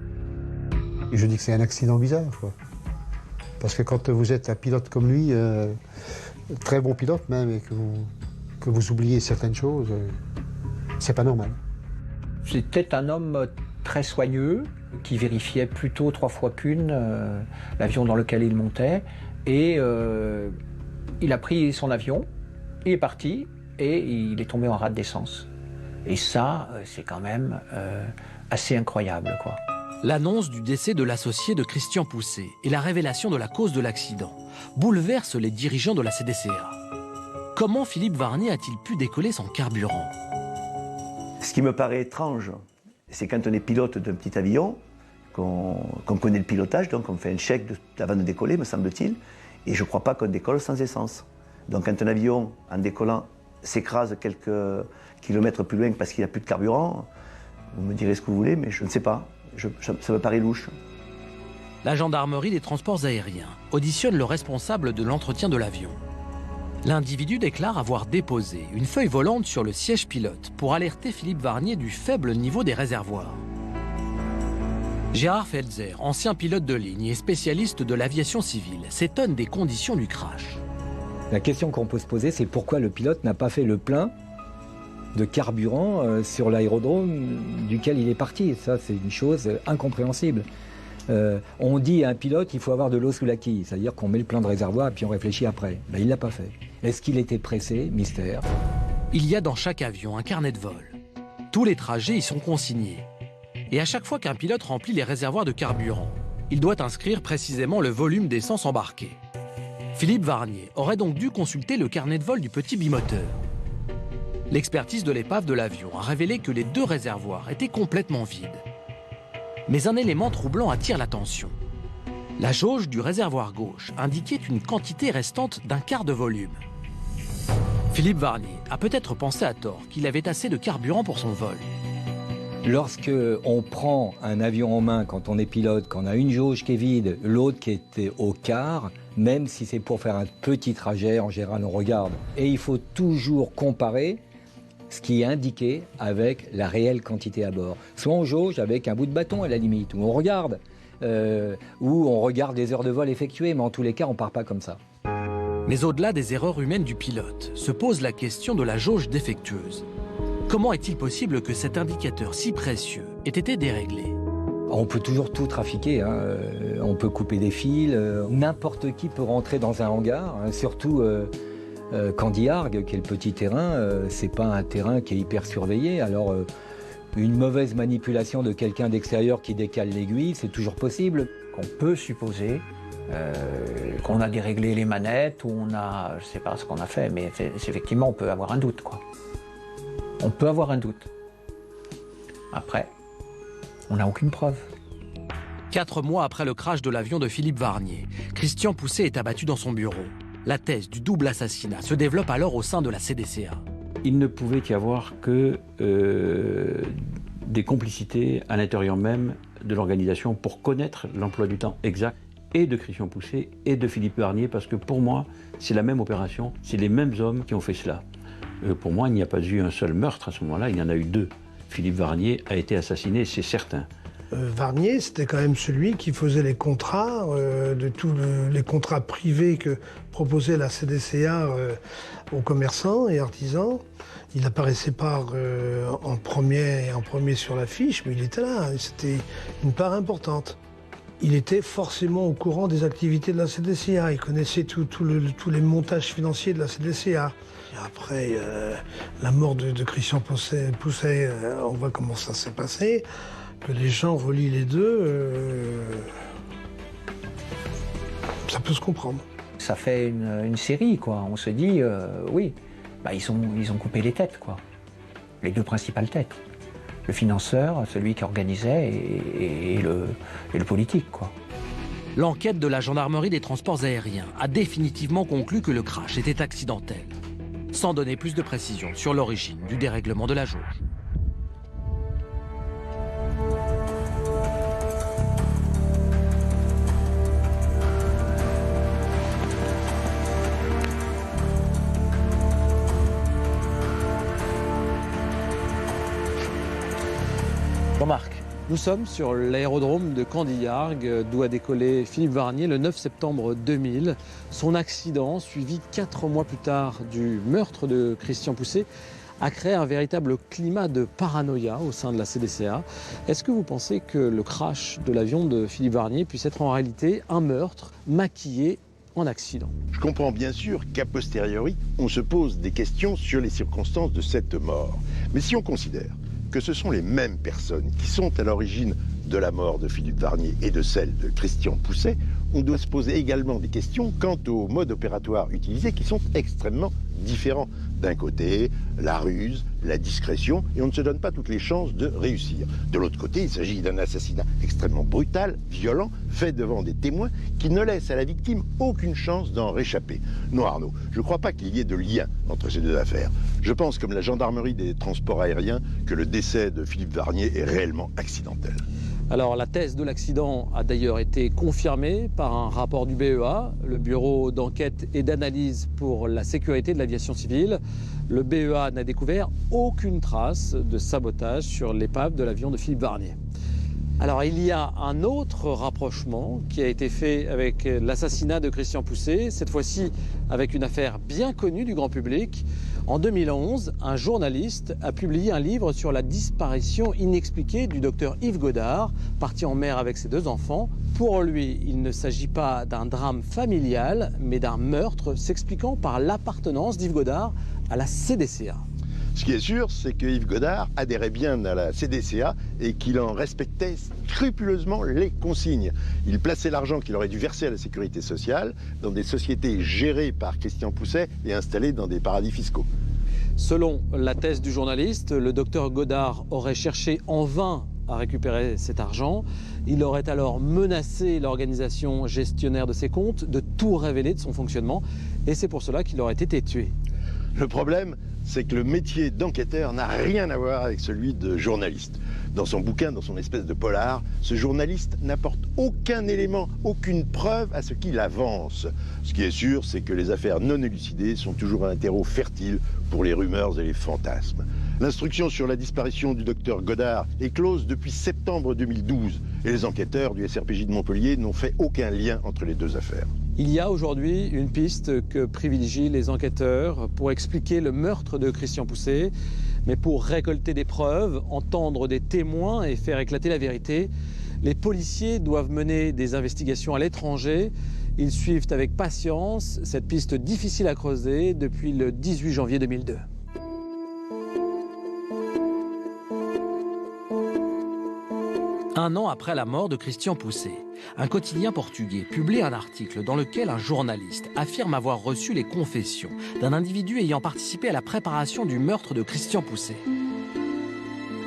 S3: Et je dis que c'est un accident bizarre, quoi. Parce que quand vous êtes un pilote comme lui, très bon pilote même, et que vous oubliez certaines choses, c'est pas normal.
S19: C'était un homme très soigneux, qui vérifiait plutôt 3 fois qu'une l'avion dans lequel il montait. Et il a pris son avion, il est parti et il est tombé en rade d'essence. Et ça, c'est quand même assez incroyable, quoi.
S1: L'annonce du décès de l'associé de Christian Pousset et la révélation de la cause de l'accident bouleversent les dirigeants de la CDCA. Comment Philippe Varnier a-t-il pu décoller son carburant?
S21: Ce qui me paraît étrange, c'est quand on est pilote d'un petit avion, qu'on connaît le pilotage, donc on fait un chèque avant de décoller, me semble-t-il, et je ne crois pas qu'on décolle sans essence. Donc quand un avion, en décollant, s'écrase quelques kilomètres plus loin parce qu'il n'y a plus de carburant, vous me direz ce que vous voulez, mais je ne sais pas. Ça me paraît louche.
S1: La gendarmerie des transports aériens auditionne le responsable de l'entretien de l'avion. L'individu déclare avoir déposé une feuille volante sur le siège pilote pour alerter Philippe Varnier du faible niveau des réservoirs. Gérard Felzer, ancien pilote de ligne et spécialiste de l'aviation civile, s'étonne des conditions du crash.
S2: La question qu'on peut se poser, c'est pourquoi le pilote n'a pas fait le plein de carburant sur l'aérodrome duquel il est parti. Ça, c'est une chose incompréhensible. On dit à un pilote qu'il faut avoir de l'eau sous la quille, c'est-à-dire qu'on met le plein de réservoir et puis on réfléchit après. Ben, il ne l'a pas fait. Est-ce qu'il était pressé? Mystère.
S1: Il y a dans chaque avion un carnet de vol. Tous les trajets y sont consignés. Et à chaque fois qu'un pilote remplit les réservoirs de carburant, il doit inscrire précisément le volume d'essence embarqué. Philippe Varnier aurait donc dû consulter le carnet de vol du petit bimoteur. L'expertise de l'épave de l'avion a révélé que les 2 réservoirs étaient complètement vides. Mais un élément troublant attire l'attention. La jauge du réservoir gauche indiquait une quantité restante d'un quart de volume. Philippe Varnier a peut-être pensé à tort qu'il avait assez de carburant pour son vol.
S2: Lorsque on prend un avion en main, quand on est pilote, quand on a une jauge qui est vide, l'autre qui était au quart, même si c'est pour faire un petit trajet, en général on regarde. Et il faut toujours comparer ce qui est indiqué avec la réelle quantité à bord. Soit on jauge avec un bout de bâton à la limite, ou on regarde les heures de vol effectuées, mais en tous les cas on ne part pas comme ça.
S1: Mais au-delà des erreurs humaines du pilote, se pose la question de la jauge défectueuse. Comment est-il possible que cet indicateur si précieux ait été déréglé?
S2: On peut toujours tout trafiquer, hein. On peut couper des fils, n'importe qui peut rentrer dans un hangar, hein. Surtout Candiargues, qui est le petit terrain, c'est pas un terrain qui est hyper surveillé, alors une mauvaise manipulation de quelqu'un d'extérieur qui décale l'aiguille, c'est toujours possible.
S19: On peut supposer qu'on a déréglé les manettes, ou on a, je sais pas ce qu'on a fait, mais effectivement on peut avoir un doute, quoi. On peut avoir un doute. Après, on n'a aucune preuve.
S1: 4 mois après le crash de l'avion de Philippe Varnier, Christian Pousset est abattu dans son bureau. La thèse du double assassinat se développe alors au sein de la CDCA.
S6: Il ne pouvait y avoir que des complicités à l'intérieur même de l'organisation pour connaître l'emploi du temps exact et de Christian Pousset et de Philippe Varnier, parce que pour moi, c'est la même opération, c'est les mêmes hommes qui ont fait cela. Pour moi, il n'y a pas eu un seul meurtre à ce moment-là, il y en a eu 2. Philippe Varnier a été assassiné, c'est certain.
S4: Varnier, c'était quand même celui qui faisait les contrats, de tous les contrats privés que proposait la CDCA aux commerçants et artisans. Il n'apparaissait pas en premier sur l'affiche, mais il était là, c'était une part importante. Il était forcément au courant des activités de la CDCA, il connaissait tous les montages financiers de la CDCA. Et après la mort de Christian Pousset, on voit comment ça s'est passé, que les gens relient les deux, ça peut se comprendre.
S19: Ça fait une série, quoi. On se dit, oui, bah, ils ont coupé les têtes, quoi. Les 2 principales têtes. Le financeur, celui qui organisait, et le politique, quoi.
S1: L'enquête de la gendarmerie des transports aériens a définitivement conclu que le crash était accidentel, sans donner plus de précisions sur l'origine du dérèglement de la jauge.
S9: Jean-Marc, nous sommes sur l'aérodrome de Candiargues, d'où a décollé Philippe Varnier le 9 septembre 2000. Son accident, suivi 4 mois plus tard du meurtre de Christian Poucet, a créé un véritable climat de paranoïa au sein de la CDCA. Est-ce que vous pensez que le crash de l'avion de Philippe Varnier puisse être en réalité un meurtre maquillé en accident?
S12: Je comprends bien sûr qu'a posteriori, on se pose des questions sur les circonstances de cette mort. Mais si on considère que ce sont les mêmes personnes qui sont à l'origine de la mort de Philippe Varnier et de celle de Christian Poucet, on doit se poser également des questions quant au mode opératoire utilisé qui sont extrêmement différents. D'un côté, la ruse, la discrétion, et on ne se donne pas toutes les chances de réussir. De l'autre côté, il s'agit d'un assassinat extrêmement brutal, violent, fait devant des témoins qui ne laissent à la victime aucune chance d'en réchapper. Non, Arnaud, je ne crois pas qu'il y ait de lien entre ces deux affaires. Je pense, comme la gendarmerie des transports aériens, que le décès de Philippe Varnier est réellement accidentel.
S9: Alors la thèse de l'accident a d'ailleurs été confirmée par un rapport du BEA, le Bureau d'enquête et d'analyse pour la sécurité de l'aviation civile. Le BEA n'a découvert aucune trace de sabotage sur l'épave de l'avion de Philippe Varnier. Alors il y a un autre rapprochement qui a été fait avec l'assassinat de Christian Poucet, cette fois-ci avec une affaire bien connue du grand public. En 2011, un journaliste a publié un livre sur la disparition inexpliquée du docteur Yves Godard, parti en mer avec ses 2 enfants. Pour lui, il ne s'agit pas d'un drame familial, mais d'un meurtre s'expliquant par l'appartenance d'Yves Godard à la CDCA.
S12: Ce qui est sûr, c'est que Yves Godard adhérait bien à la CDCA et qu'il en respectait scrupuleusement les consignes. Il plaçait l'argent qu'il aurait dû verser à la sécurité sociale dans des sociétés gérées par Christian Poucet et installées dans des paradis fiscaux.
S9: Selon la thèse du journaliste, le docteur Godard aurait cherché en vain à récupérer cet argent. Il aurait alors menacé l'organisation gestionnaire de ses comptes de tout révéler de son fonctionnement et c'est pour cela qu'il aurait été tué.
S12: Le problème, c'est que le métier d'enquêteur n'a rien à voir avec celui de journaliste. Dans son bouquin, dans son espèce de polar, ce journaliste n'apporte aucun élément, aucune preuve à ce qu'il avance. Ce qui est sûr, c'est que les affaires non élucidées sont toujours un terreau fertile pour les rumeurs et les fantasmes. L'instruction sur la disparition du docteur Godard est close depuis septembre 2012 et les enquêteurs du SRPJ de Montpellier n'ont fait aucun lien entre les 2 affaires.
S9: Il y a aujourd'hui une piste que privilégient les enquêteurs pour expliquer le meurtre de Christian Poucet, mais pour récolter des preuves, entendre des témoins et faire éclater la vérité, les policiers doivent mener des investigations à l'étranger. Ils suivent avec patience cette piste difficile à creuser depuis le 18 janvier 2002.
S1: Un an après la mort de Christian Poucet, un quotidien portugais publie un article dans lequel un journaliste affirme avoir reçu les confessions d'un individu ayant participé à la préparation du meurtre de Christian Poucet.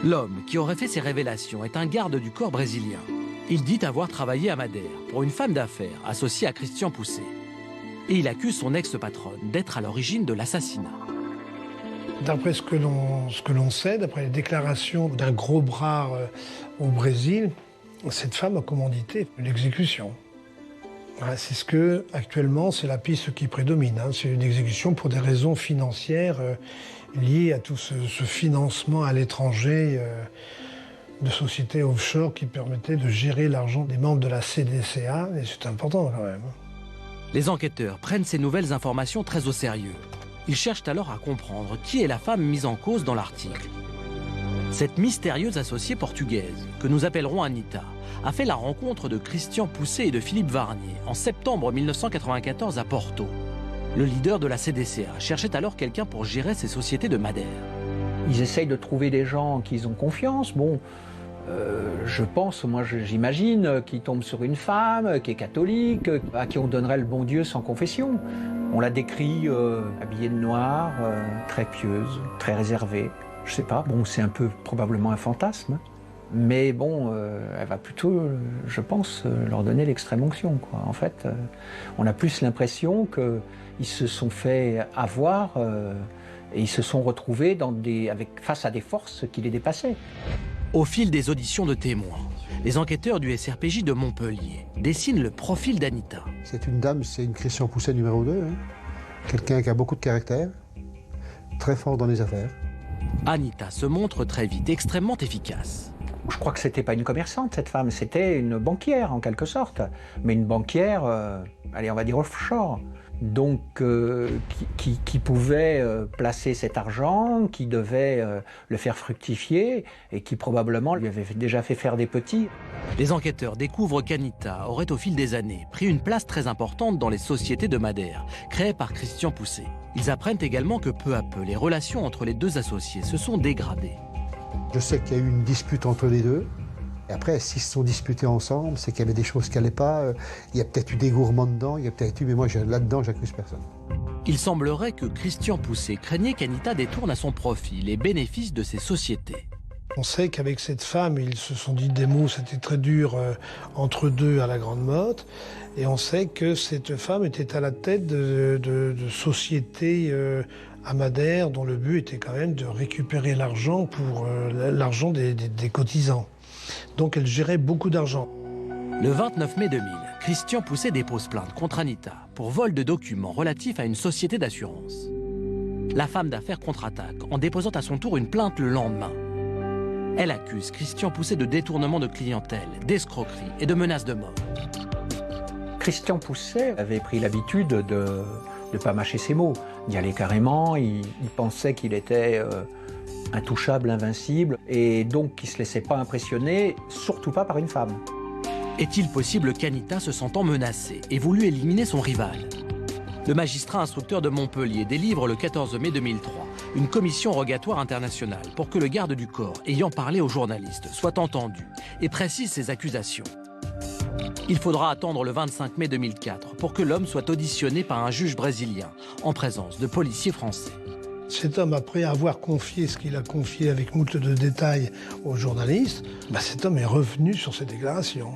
S1: L'homme qui aurait fait ces révélations est un garde du corps brésilien. Il dit avoir travaillé à Madère pour une femme d'affaires associée à Christian Poucet. Et il accuse son ex-patronne d'être à l'origine de l'assassinat.
S4: D'après ce que l'on sait, d'après les déclarations d'un gros bras au Brésil, cette femme a commandité l'exécution. C'est ce que, actuellement, c'est la piste qui prédomine. C'est une exécution pour des raisons financières liées à tout ce financement à l'étranger de sociétés offshore qui permettaient de gérer l'argent des membres de la CDCA, et c'est important quand même.
S1: Les enquêteurs prennent ces nouvelles informations très au sérieux. Ils cherchent alors à comprendre qui est la femme mise en cause dans l'article. Cette mystérieuse associée portugaise, que nous appellerons Anita, a fait la rencontre de Christian Poucet et de Philippe Varnier en septembre 1994 à Porto. Le leader de la CDCA cherchait alors quelqu'un pour gérer ses sociétés de Madère.
S19: Ils essayent de trouver des gens qu'ils ont confiance. Bon, je pense, moi j'imagine, qu'ils tombent sur une femme qui est catholique, à qui on donnerait le bon Dieu sans confession. On la décrit habillée de noir, très pieuse, très réservée. Je sais pas, bon, c'est un peu probablement un fantasme, mais bon, elle va plutôt, je pense, leur donner l'extrême onction, quoi. En fait, on a plus l'impression qu'ils se sont fait avoir et ils se sont retrouvés face à des forces qui les dépassaient.
S1: Au fil des auditions de témoins, les enquêteurs du SRPJ de Montpellier dessinent le profil d'Anita.
S3: C'est une dame, c'est une Christian Poucet numéro 2, quelqu'un qui a beaucoup de caractère, très fort dans les affaires.
S1: Anita se montre très vite extrêmement efficace.
S19: Je crois que c'était pas une commerçante, cette femme, c'était une banquière en quelque sorte, mais une banquière, allez, on va dire offshore. Donc, qui pouvait placer cet argent, qui devait le faire fructifier et qui probablement lui avait déjà fait faire des petits.
S1: Les enquêteurs découvrent qu'Anita aurait au fil des années pris une place très importante dans les sociétés de Madère, créées par Christian Pousset. Ils apprennent également que peu à peu, les relations entre les deux associés se sont dégradées.
S3: Je sais qu'il y a eu une dispute entre les deux. Et après, s'ils se sont disputés ensemble, c'est qu'il y avait des choses qui n'allaient pas. Il y a peut-être eu des gourmands dedans, il y a peut-être eu, mais moi là-dedans, j'accuse personne.
S1: Il semblerait que Christian Pousset craignait qu'Anita détourne à son profit les bénéfices de ces sociétés.
S4: On sait qu'avec cette femme, ils se sont dit des mots, c'était très dur entre deux à la Grande Motte. Et on sait que cette femme était à la tête de sociétés à Madère, dont le but était quand même de récupérer l'argent pour l'argent des cotisants. Donc elle gérait beaucoup d'argent.
S1: Le 29 mai 2000, Christian Pousset dépose plainte contre Anita pour vol de documents relatifs à une société d'assurance. La femme d'affaires contre-attaque en déposant à son tour une plainte le lendemain. Elle accuse Christian Pousset de détournement de clientèle, d'escroquerie et de menaces de mort.
S19: Christian Pousset avait pris l'habitude de ne pas mâcher ses mots, d'y aller carrément. Il pensait qu'il était intouchable, invincible, et donc qui ne se laissait pas impressionner, surtout pas par une femme.
S1: Est-il possible qu'Anita, se sentant menacée, ait voulu éliminer son rival? Le magistrat instructeur de Montpellier délivre le 14 mai 2003 une commission rogatoire internationale pour que le garde du corps, ayant parlé aux journalistes, soit entendu et précise ses accusations. Il faudra attendre le 25 mai 2004 pour que l'homme soit auditionné par un juge brésilien, en présence de policiers français.
S4: Cet homme, après avoir confié ce qu'il a confié avec moult de détails aux journalistes, cet homme est revenu sur ses déclarations.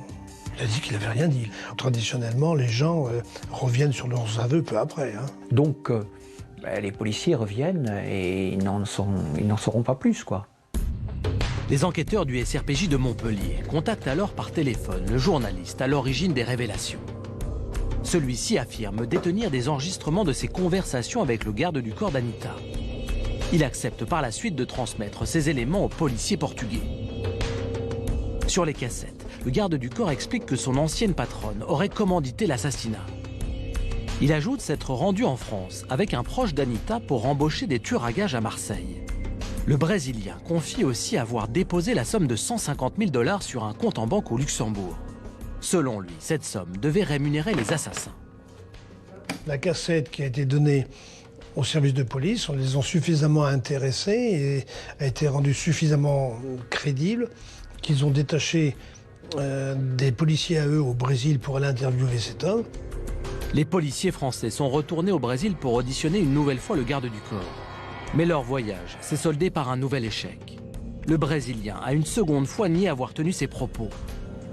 S4: Il a dit qu'il n'avait rien dit. Traditionnellement, les gens reviennent sur leurs aveux peu après.
S19: Donc, les policiers reviennent et ils n'en sauront pas plus, quoi.
S1: Les enquêteurs du SRPJ de Montpellier contactent alors par téléphone le journaliste à l'origine des révélations. Celui-ci affirme détenir des enregistrements de ses conversations avec le garde du corps d'Anita. Il accepte par la suite de transmettre ces éléments aux policiers portugais. Sur les cassettes, le garde du corps explique que son ancienne patronne aurait commandité l'assassinat. Il ajoute s'être rendu en France avec un proche d'Anita pour embaucher des tueurs à gages à Marseille. Le Brésilien confie aussi avoir déposé la somme de 150 000 $ sur un compte en banque au Luxembourg. Selon lui, cette somme devait rémunérer les assassins.
S4: La cassette qui a été donnée au service de police, on les a suffisamment intéressés et a été rendue suffisamment crédible qu'ils ont détaché des policiers à eux au Brésil pour aller interviewer cet homme.
S1: Les policiers français sont retournés au Brésil pour auditionner une nouvelle fois le garde du corps. Mais leur voyage s'est soldé par un nouvel échec. Le Brésilien a une seconde fois nié avoir tenu ses propos.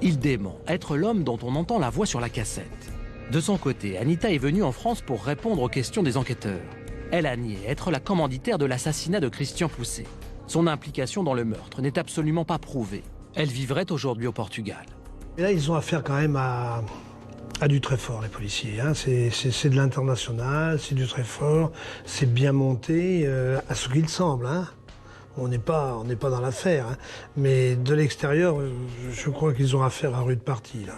S1: Il dément être l'homme dont on entend la voix sur la cassette. De son côté, Anita est venue en France pour répondre aux questions des enquêteurs. Elle a nié être la commanditaire de l'assassinat de Christian Pousset. Son implication dans le meurtre n'est absolument pas prouvée. Elle vivrait aujourd'hui au Portugal.
S4: Et là, ils ont affaire quand même à du très fort, les policiers. C'est de l'international, c'est du très fort, c'est bien monté, à ce qu'il semble. On n'est pas dans l'affaire. Mais de l'extérieur, je crois qu'ils ont affaire à rude partie, là.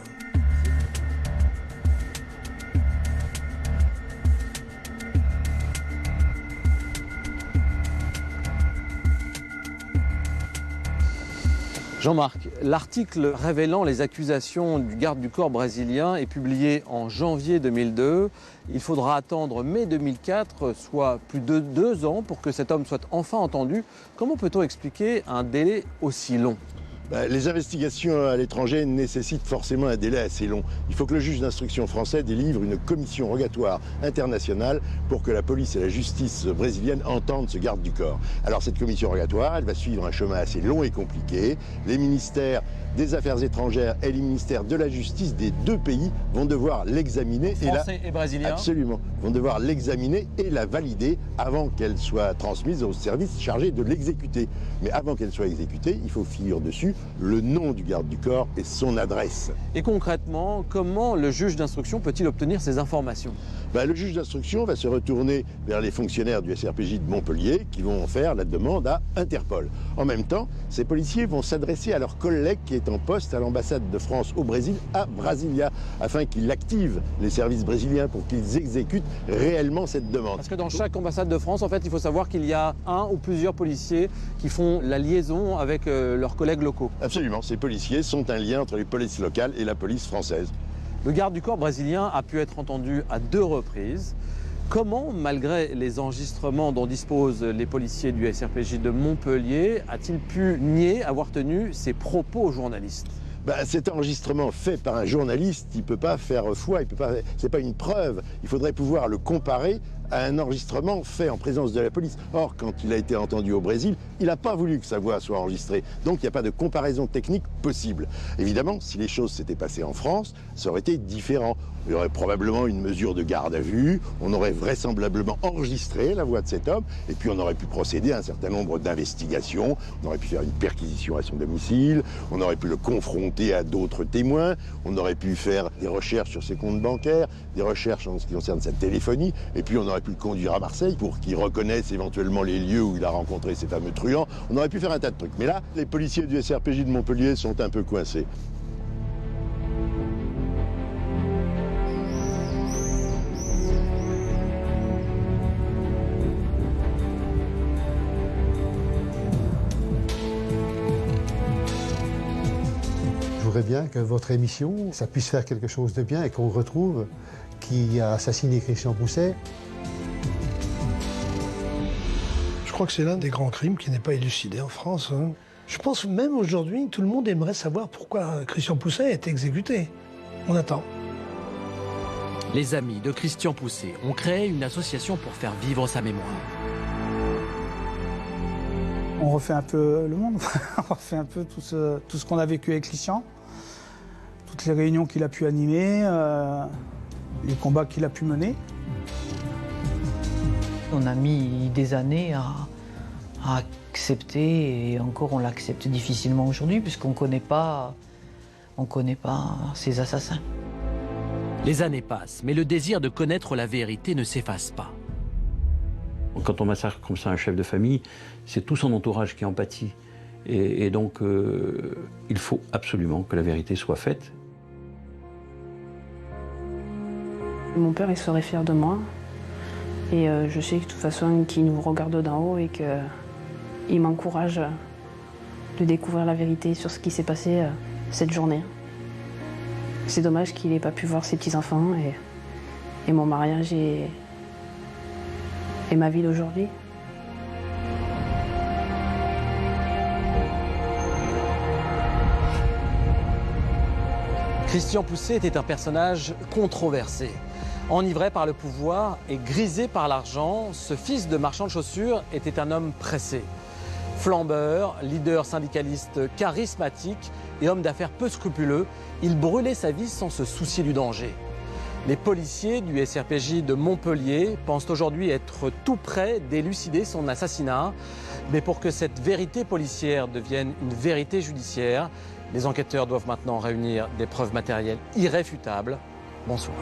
S9: Jean-Marc, l'article révélant les accusations du garde du corps brésilien est publié en janvier 2002. Il faudra attendre mai 2004, soit plus de 2 ans, pour que cet homme soit enfin entendu. Comment peut-on expliquer un délai aussi long ?
S12: Les investigations à l'étranger nécessitent forcément un délai assez long. Il faut que le juge d'instruction français délivre une commission rogatoire internationale pour que la police et la justice brésilienne entendent ce garde du corps. Alors cette commission rogatoire, elle va suivre un chemin assez long et compliqué. Les ministères des Affaires étrangères et les ministères de la Justice des 2 pays vont devoir l'examiner.
S9: Français et brésilien.
S12: Absolument. Vont devoir l'examiner et la valider avant qu'elle soit transmise aux services chargés de l'exécuter. Mais avant qu'elle soit exécutée, il faut finir dessus le nom du garde du corps et son adresse.
S9: Et concrètement, comment le juge d'instruction peut-il obtenir ces informations ?
S12: Le juge d'instruction va se retourner vers les fonctionnaires du SRPJ de Montpellier qui vont faire la demande à Interpol. En même temps, ces policiers vont s'adresser à leur collègue qui est en poste à l'ambassade de France au Brésil, à Brasilia, afin qu'il active les services brésiliens pour qu'ils exécutent réellement cette demande.
S9: Parce que dans chaque ambassade de France, en fait, il faut savoir qu'il y a un ou plusieurs policiers qui font la liaison avec leurs collègues locaux.
S12: Absolument, ces policiers sont un lien entre les polices locales et la police française.
S9: Le garde du corps brésilien a pu être entendu à 2 reprises. Comment, malgré les enregistrements dont disposent les policiers du SRPJ de Montpellier, a-t-il pu nier avoir tenu ses propos aux journalistes ?
S12: Cet enregistrement fait par un journaliste, il ne peut pas faire foi, c'est pas une preuve. Il faudrait pouvoir le comparer à un enregistrement fait en présence de la police. Or, quand il a été entendu au Brésil, il n'a pas voulu que sa voix soit enregistrée. Donc, il n'y a pas de comparaison technique possible. Évidemment, si les choses s'étaient passées en France, ça aurait été différent. Il y aurait probablement une mesure de garde à vue, on aurait vraisemblablement enregistré la voix de cet homme, et puis on aurait pu procéder à un certain nombre d'investigations, on aurait pu faire une perquisition à son domicile, on aurait pu le confronter à d'autres témoins, on aurait pu faire des recherches sur ses comptes bancaires, des recherches en ce qui concerne sa téléphonie, et puis on aurait pu le conduire à Marseille pour qu'il reconnaisse éventuellement les lieux où il a rencontré ces fameux truands. On aurait pu faire un tas de trucs. Mais là, les policiers du SRPJ de Montpellier sont un peu coincés.
S3: Je voudrais bien que votre émission, ça puisse faire quelque chose de bien et qu'on retrouve qui a assassiné Christian Pousset.
S4: Je crois que c'est l'un des grands crimes qui n'est pas élucidé en France. Je pense même aujourd'hui, tout le monde aimerait savoir pourquoi Christian Pousset a été exécuté. On attend.
S1: Les amis de Christian Pousset ont créé une association pour faire vivre sa mémoire.
S7: On refait un peu le monde, on refait un peu tout ce qu'on a vécu avec Christian, toutes les réunions qu'il a pu animer, les combats qu'il a pu mener.
S13: On a mis des années à accepter, et encore on l'accepte difficilement aujourd'hui, puisqu'on ne connaît pas ces assassins.
S1: Les années passent, mais le désir de connaître la vérité ne s'efface pas.
S6: Quand on massacre comme ça un chef de famille, c'est tout son entourage qui en pâtit. Et donc, il faut absolument que la vérité soit faite.
S10: Mon père, il serait fier de moi. Et je sais que de toute façon, qu'il nous regarde d'en haut et qu'il m'encourage de découvrir la vérité sur ce qui s'est passé cette journée. C'est dommage qu'il n'ait pas pu voir ses petits-enfants et mon mariage et ma vie d'aujourd'hui.
S9: Christian Pousset était un personnage controversé. Enivré par le pouvoir et grisé par l'argent, ce fils de marchand de chaussures était un homme pressé. Flambeur, leader syndicaliste charismatique et homme d'affaires peu scrupuleux, il brûlait sa vie sans se soucier du danger. Les policiers du SRPJ de Montpellier pensent aujourd'hui être tout près d'élucider son assassinat. Mais pour que cette vérité policière devienne une vérité judiciaire, les enquêteurs doivent maintenant réunir des preuves matérielles irréfutables. Bonsoir.